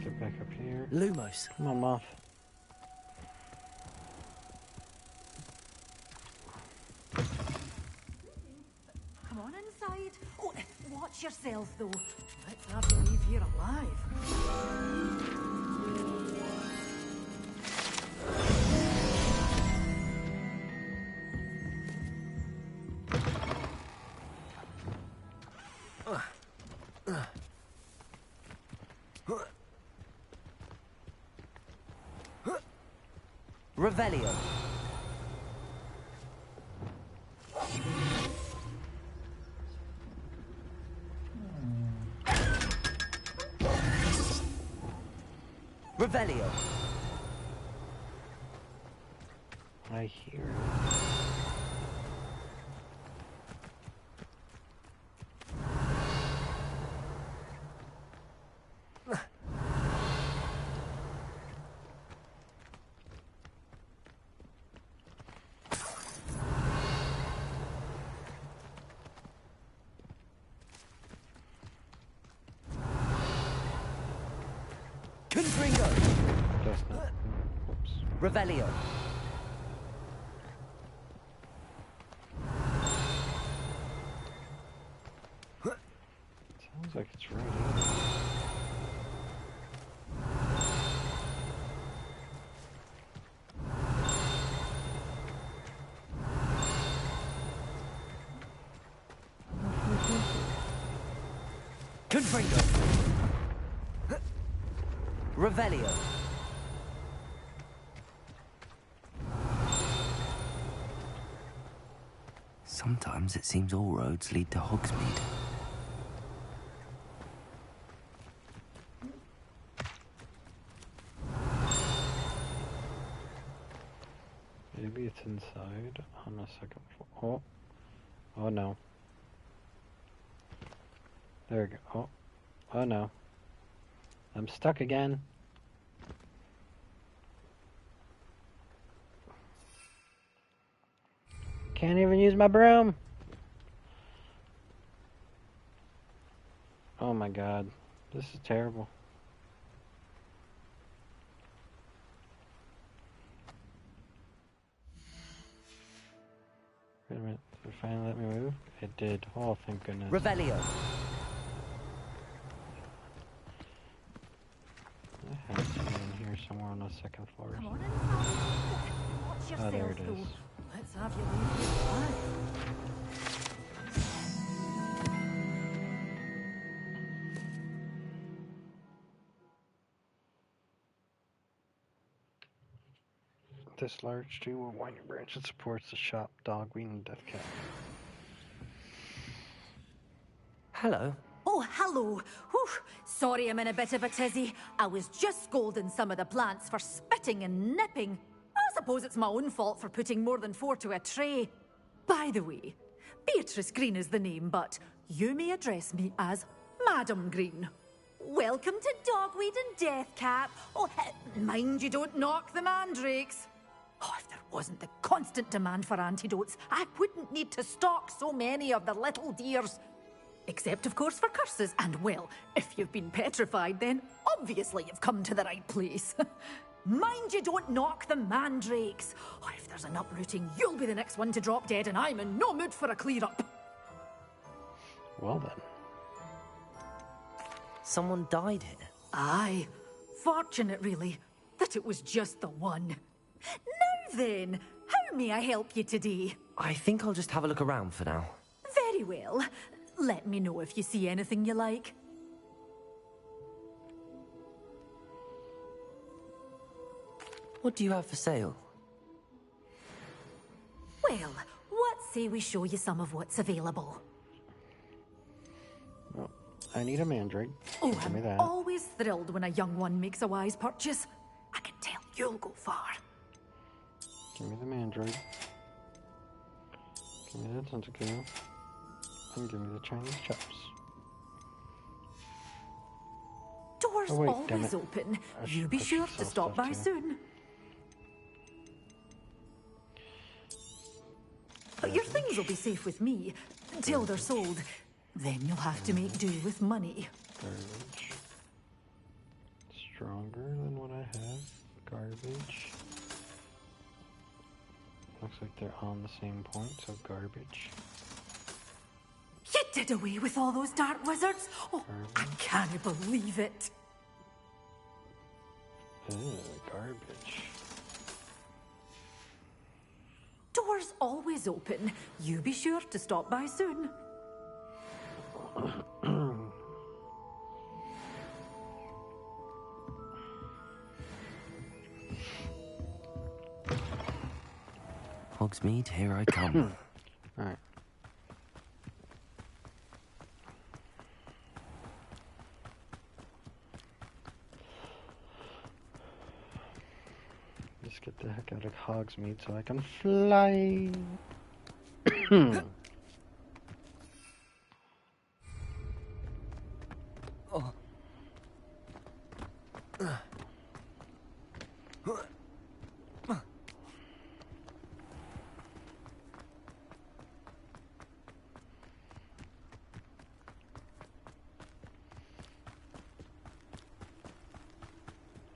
Get back up here. Lumos. Come on, Moth. Come on inside. Oh, watch yourself, though. Let's have you leave here alive. Revelio. Revelio. I hear it. Confringo. Just not. Whoops. Revelio. Sounds like it's right here. Confringo. Revelio. Sometimes it seems all roads lead to Hogsmeade. Maybe it's inside on the second floor. Oh. Oh no. There we go. Oh. Oh no. I'm stuck again. Can't even use my broom. Oh my god. This is terrible. Wait a minute. Did it finally let me move? It did. Oh, thank goodness. Revelio. I have to be in here somewhere on the second floor. Come on inside. Watch yourself, Oh, there it though. is. Let's have you leave here alive. This large tree with winding branches supports the shop, dogweed, and death cat. Hello. Oh, hello. Whew. Sorry I'm in a bit of a tizzy. I was just scolding some of the plants for spitting and nipping. I suppose it's my own fault for putting more than 4 to a tray. By the way, Beatrice Green is the name, but you may address me as Madam Green. Welcome to Dogweed and Deathcap. Oh, mind you don't knock the mandrakes. Oh, if there wasn't the constant demand for antidotes, I wouldn't need to stock so many of the little dears. Except, of course, for curses. And, well, if you've been petrified, then obviously you've come to the right place. Mind you don't knock the mandrakes. Oh, if there's an uprooting, you'll be the next one to drop dead, and I'm in no mood for a clear-up. Well then. Someone died here. Aye. Fortunate, really, that it was just the one. Now then, how may I help you today? I think I'll just have a look around for now. Very well. Let me know if you see anything you like. What do you have for sale? Well, what say we show you some of what's available? Well, I need a mandrake. Oh, Give me I'm that. always thrilled when a young one makes a wise purchase. I can tell you'll go far. Give me the mandrake. Give me that tentacle. And give me the Chinese chops. Doors Oh, wait, always open. You be sure to stop by soon. But your things will be safe with me until they're sold. Then you'll have to make do with money. Garbage. Stronger than what I have. Garbage. Looks like they're on the same point, so garbage. You did away with all those dark wizards? Oh, I can't believe it. Garbage. Doors always open. You be sure to stop by soon. Hogsmeade, here I come. Alright. Let's get the heck out of Hogsmeade so I can fly. Oh.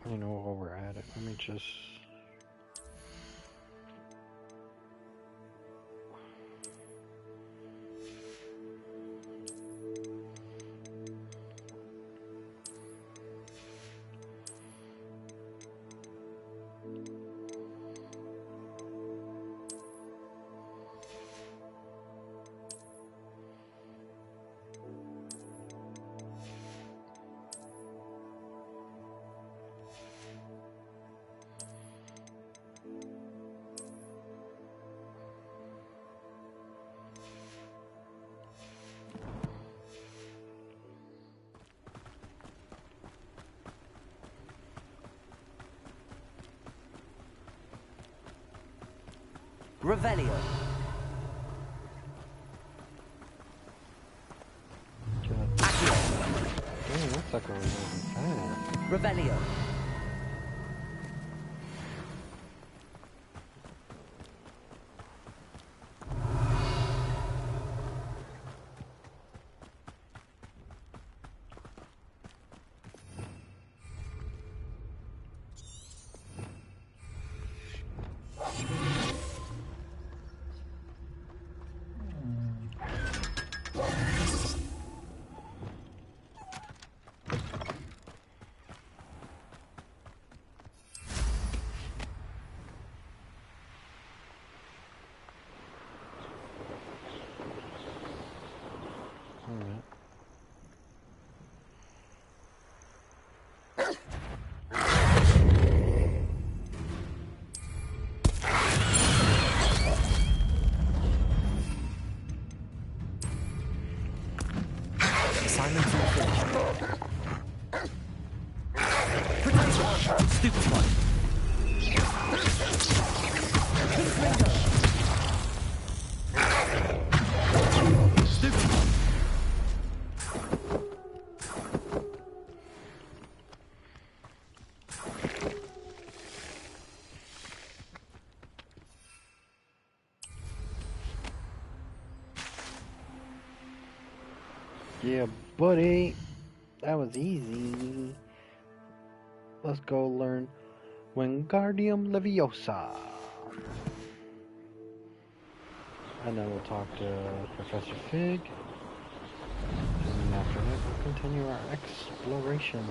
You know, while we're at it, let me just... Revelio. Damn, that sucker was moving fast. Revelio. Stupid one. Stupid one. Yeah, buddy. That was easy. Let's go learn Wingardium Leviosa. And then we'll talk to Professor Fig. And after that, we'll continue our explorations.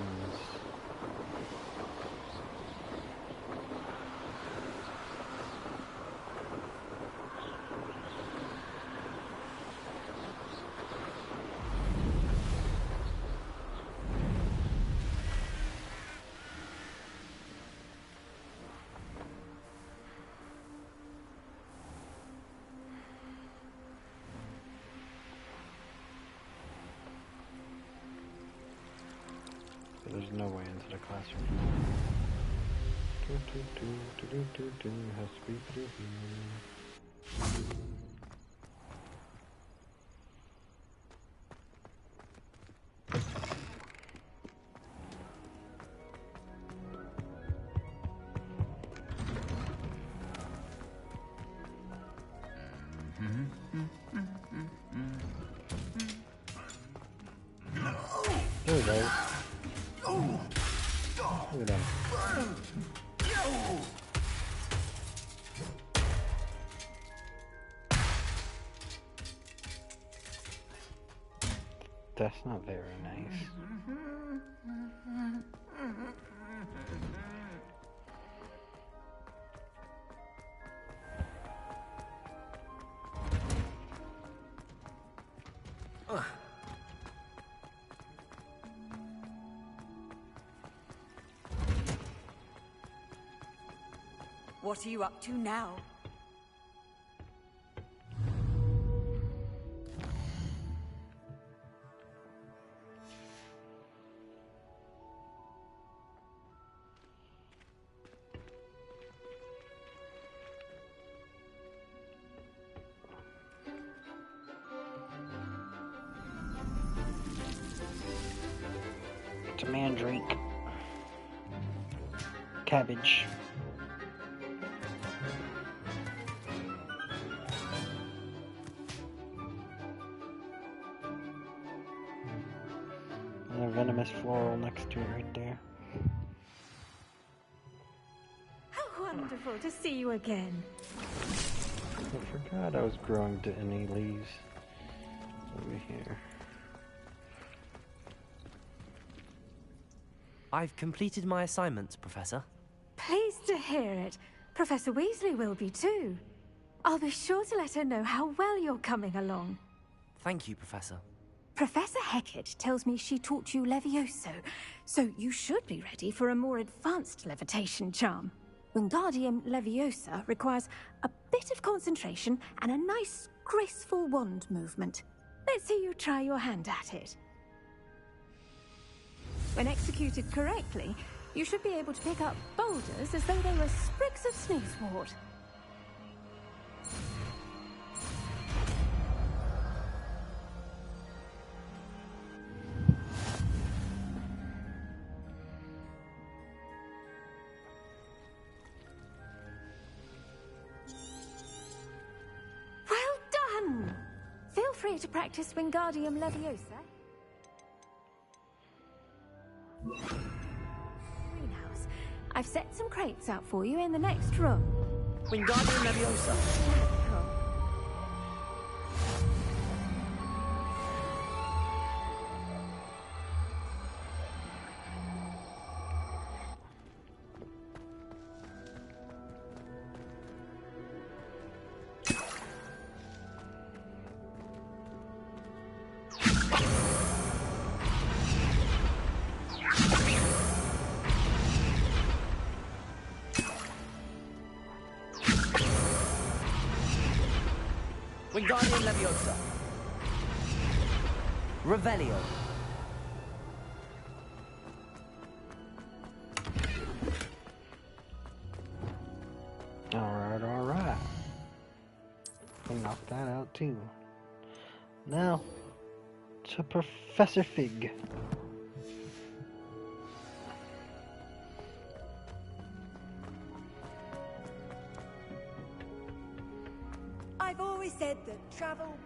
There's no way into the classroom. Has to be through here. There we go. Look at him. That's not very nice. What are you up to now? It's a mandrake. Cabbage. And a venomous floral next to it right there. How wonderful to see you again. I forgot I was growing to any leaves over here. I've completed my assignments, Professor. Pleased to hear it. Professor Weasley will be too. I'll be sure to let her know how well you're coming along. Thank you, Professor. Professor Hecat tells me she taught you Levioso, so you should be ready for a more advanced levitation charm. Wingardium Leviosa requires a bit of concentration and a nice, graceful wand movement. Let's see you try your hand at it. When executed correctly, you should be able to pick up boulders as though they were sprigs of sneezewort. Well done! Feel free to practice Wingardium Leviosa. Greenhouse. I've set some crates out for you in the next room. Wingardium Leviosa. Wingardium Leviosa. Revelio. Alright. We knocked that out too. Now, to Professor Fig. I've always said that travel...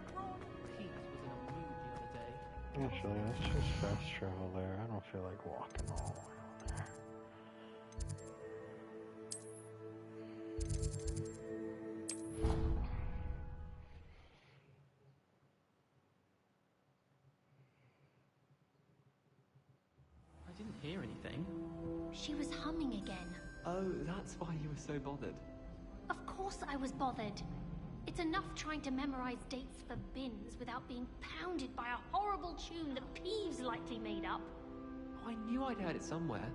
Actually, let's just fast travel there. I don't feel like walking all the way over there. I didn't hear anything. She was humming again. Oh, that's why you were so bothered. Of course I was bothered. It's enough trying to memorize dates for bins without being pounded by a horrible tune that Peeves likely made up. Oh, I knew I'd heard it somewhere.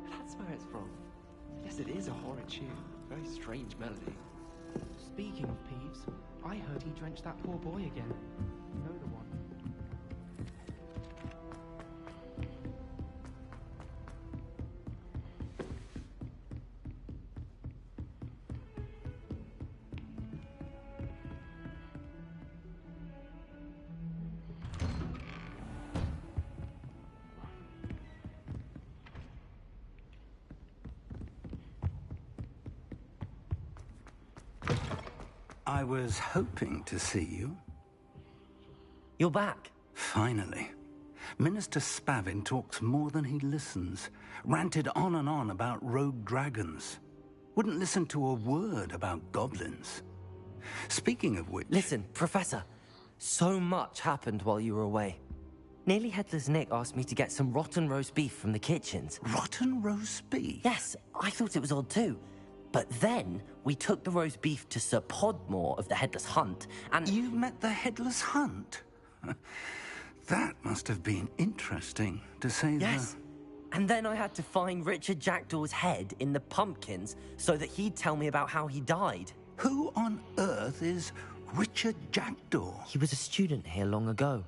That's where it's from. Yes, it is a horrid tune. Very strange melody. Speaking of Peeves, I heard he drenched that poor boy again. You know the one. I was hoping to see you. You're back. Finally. Minister Spavin talks more than he listens. Ranted on and on about rogue dragons. Wouldn't listen to a word about goblins. Speaking of which... Listen, Professor. So much happened while you were away. Nearly Headless Nick asked me to get some rotten roast beef from the kitchens. Rotten roast beef? Yes, I thought it was odd too. But then we took the roast beef to Sir Podmore of the Headless Hunt, and... You met the Headless Hunt? That must have been interesting, to say the... Yes. And then I had to find Richard Jackdaw's head in the pumpkins so that he'd tell me about how he died. Who on earth is Richard Jackdaw? He was a student here long ago.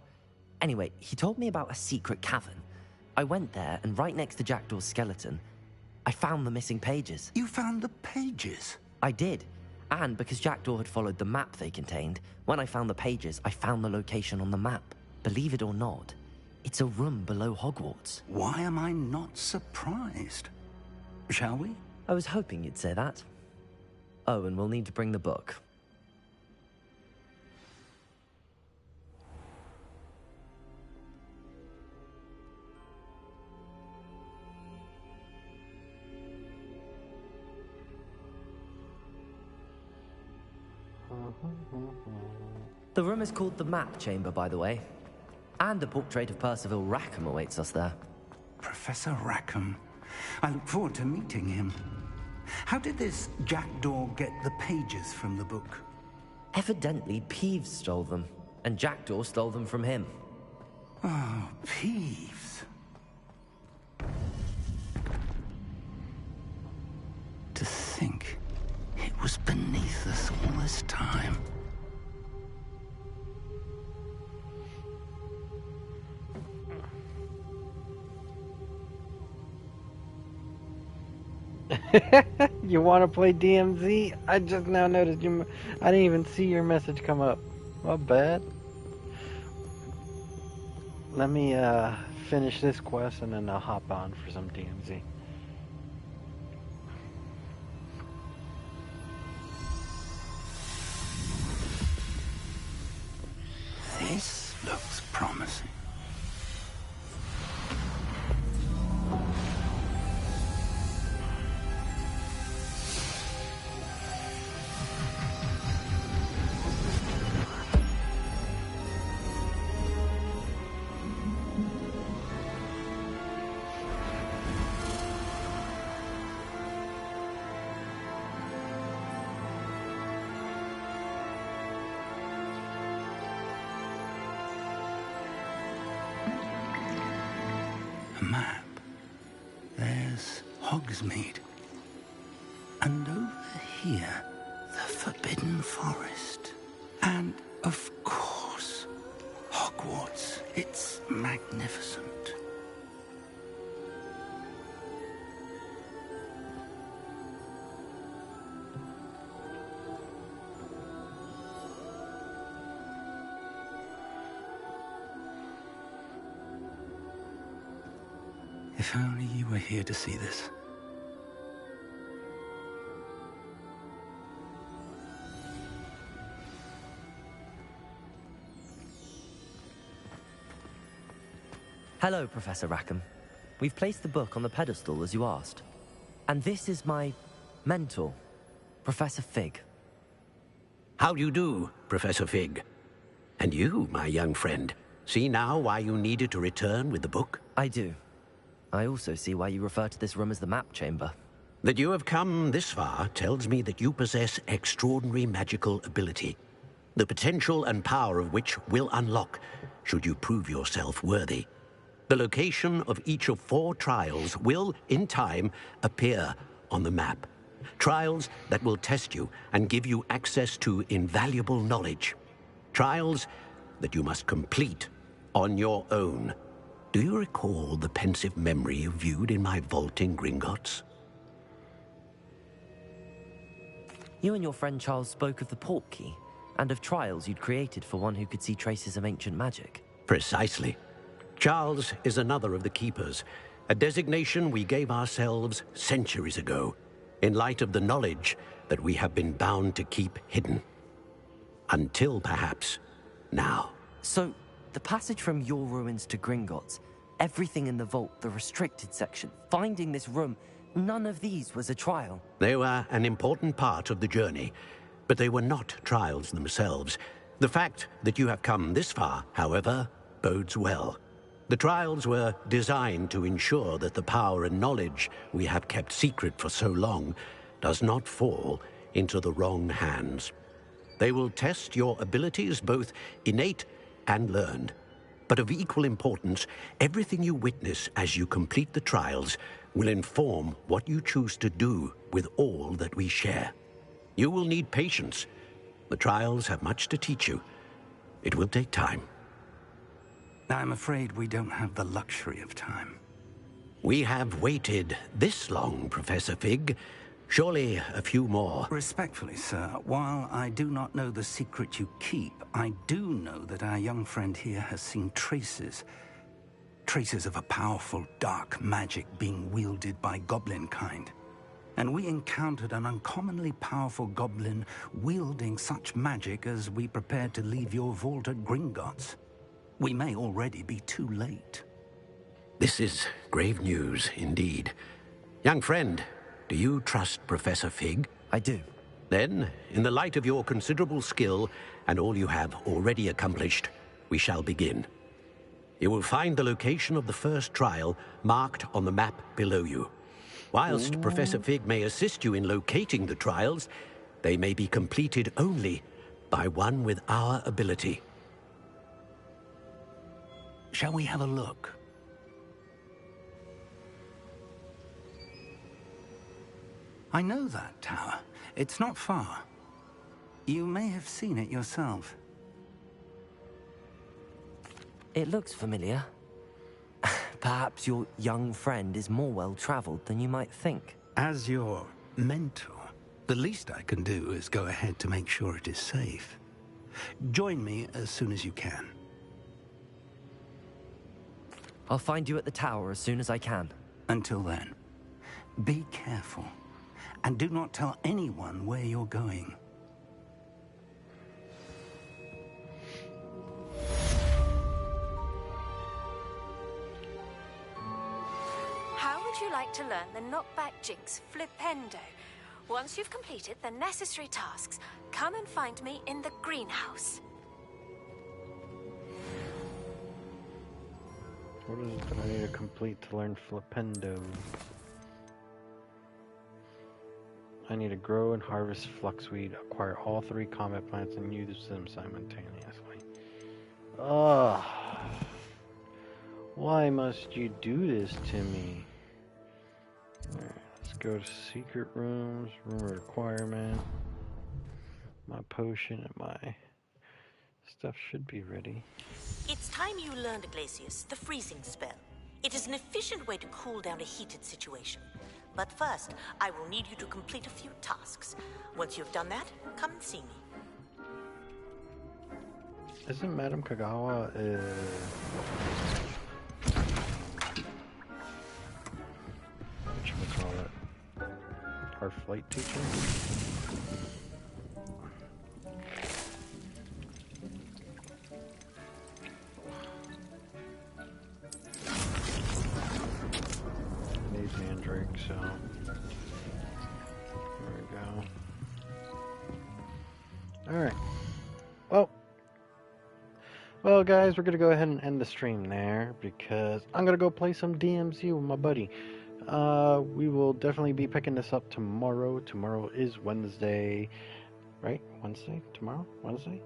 Anyway, he told me about a secret cavern. I went there, and right next to Jackdaw's skeleton, I found the missing pages. You found the pages? I did. And because Jackdaw had followed the map they contained, when I found the pages, I found the location on the map. Believe it or not, it's a room below Hogwarts. Why am I not surprised? Shall we? I was hoping you'd say that. Oh, and we'll need to bring the book. The room is called the Map Chamber, by the way. And a portrait of Percival Rackham awaits us there. Professor Rackham. I look forward to meeting him. How did this Jackdaw get the pages from the book? Evidently, Peeves stole them, and Jackdaw stole them from him. Oh, Peeves. To think it was beneath us all this time. You want to play DMZ? I just now noticed you. I didn't even see your message come up. My bad. Let me finish this quest and then I'll hop on for some DMZ. This looks promising. Map. There's Hogsmeade. And over here, the Forbidden Forest. And, of course, Hogwarts. It's magnificent. If only you were here to see this. Hello, Professor Rackham. We've placed the book on the pedestal as you asked. And this is my mentor, Professor Fig. How do you do, Professor Fig? And you, my young friend, see now why you needed to return with the book? I do. I also see why you refer to this room as the Map Chamber. That you have come this far tells me that you possess extraordinary magical ability, the potential and power of which will unlock, should you prove yourself worthy. The location of each of 4 trials will, in time, appear on the map. Trials that will test you and give you access to invaluable knowledge. Trials that you must complete on your own. Do you recall the pensive memory you viewed in my vault in Gringotts? You and your friend Charles spoke of the Portkey, and of trials you'd created for one who could see traces of ancient magic. Precisely. Charles is another of the Keepers, a designation we gave ourselves centuries ago, in light of the knowledge that we have been bound to keep hidden. Until perhaps now. So, the passage from your ruins to Gringotts, everything in the vault, the restricted section, finding this room, none of these was a trial. They were an important part of the journey, but they were not trials themselves. The fact that you have come this far, however, bodes well. The trials were designed to ensure that the power and knowledge we have kept secret for so long does not fall into the wrong hands. They will test your abilities, both innate and learned. But of equal importance, everything you witness as you complete the trials will inform what you choose to do with all that we share. You will need patience. The trials have much to teach you. It will take time. I'm afraid we don't have the luxury of time. We have waited this long, Professor Fig. Surely a few more. Respectfully, sir, while I do not know the secret you keep, I do know that our young friend here has seen traces of a powerful dark magic being wielded by goblin kind. And we encountered an uncommonly powerful goblin wielding such magic as we prepared to leave your vault at Gringotts. We may already be too late. This is grave news indeed. Young friend, do you trust Professor Fig? I do. Then, in the light of your considerable skill and all you have already accomplished, we shall begin. You will find the location of the first trial marked on the map below you. Whilst Professor Fig may assist you in locating the trials, they may be completed only by one with our ability. Shall we have a look? I know that tower. It's not far. You may have seen it yourself. It looks familiar. Perhaps your young friend is more well-traveled than you might think. As your mentor, the least I can do is go ahead to make sure it is safe. Join me as soon as you can. I'll find you at the tower as soon as I can. Until then, be careful. And do not tell anyone where you're going. How would you like to learn the knockback jinx Flipendo? Once you've completed the necessary tasks, come and find me in the greenhouse. What is it that I need to complete to learn Flipendo? I need to grow and harvest fluxweed, acquire all 3 combat plants, and use them simultaneously. Ugh. Why must you do this to me? Alright, let's go to secret rooms, room requirement. My potion and my stuff should be ready. It's time you learned, Glacius, the freezing spell. It is an efficient way to cool down a heated situation. But first, I will need you to complete a few tasks. Once you've done that, come and see me. Isn't Madame Kagawa whatchamacallit, our flight teacher? So there we go. Alright. Well guys, we're gonna go ahead and end the stream there because I'm gonna go play some DMZ with my buddy. We will definitely be picking this up tomorrow. Tomorrow is Wednesday. Right? Wednesday? Tomorrow? Wednesday?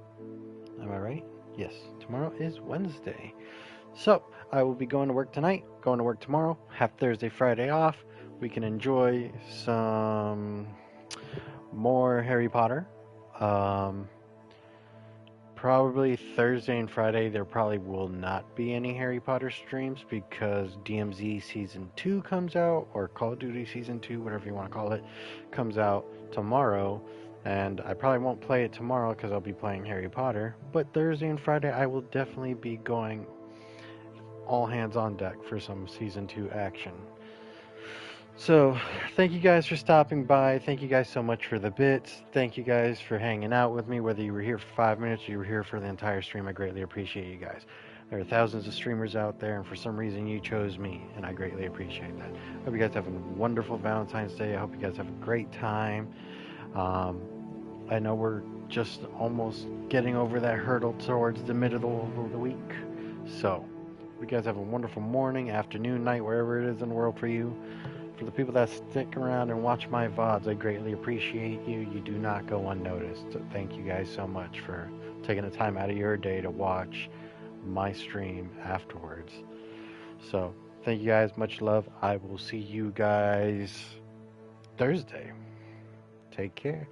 Am I right? Yes. Tomorrow is Wednesday. So I will be going to work tonight, going to work tomorrow, have Thursday, Friday off. We can enjoy some more Harry Potter. Probably Thursday and Friday there probably will not be any Harry Potter streams because DMZ Season 2 comes out, or Call of Duty Season 2, whatever you want to call it, comes out tomorrow. And I probably won't play it tomorrow because I'll be playing Harry Potter. But Thursday and Friday I will definitely be going all hands on deck for some Season 2 action. So, thank you guys for stopping by. Thank you guys so much for the bits. Thank you guys for hanging out with me, whether you were here for 5 minutes or you were here for the entire stream. I greatly appreciate you guys. There are thousands of streamers out there, and for some reason you chose me, and I greatly appreciate that. I hope you guys have a wonderful Valentine's Day. I hope you guys have a great time. I know we're just almost getting over that hurdle towards the middle of the week. So, you guys have a wonderful morning, afternoon, night, wherever it is in the world for you. For the people that stick around and watch my VODs, I greatly appreciate you. You do not go unnoticed. So thank you guys so much for taking the time out of your day to watch my stream afterwards. So, thank you guys. Much love. I will see you guys Thursday. Take care.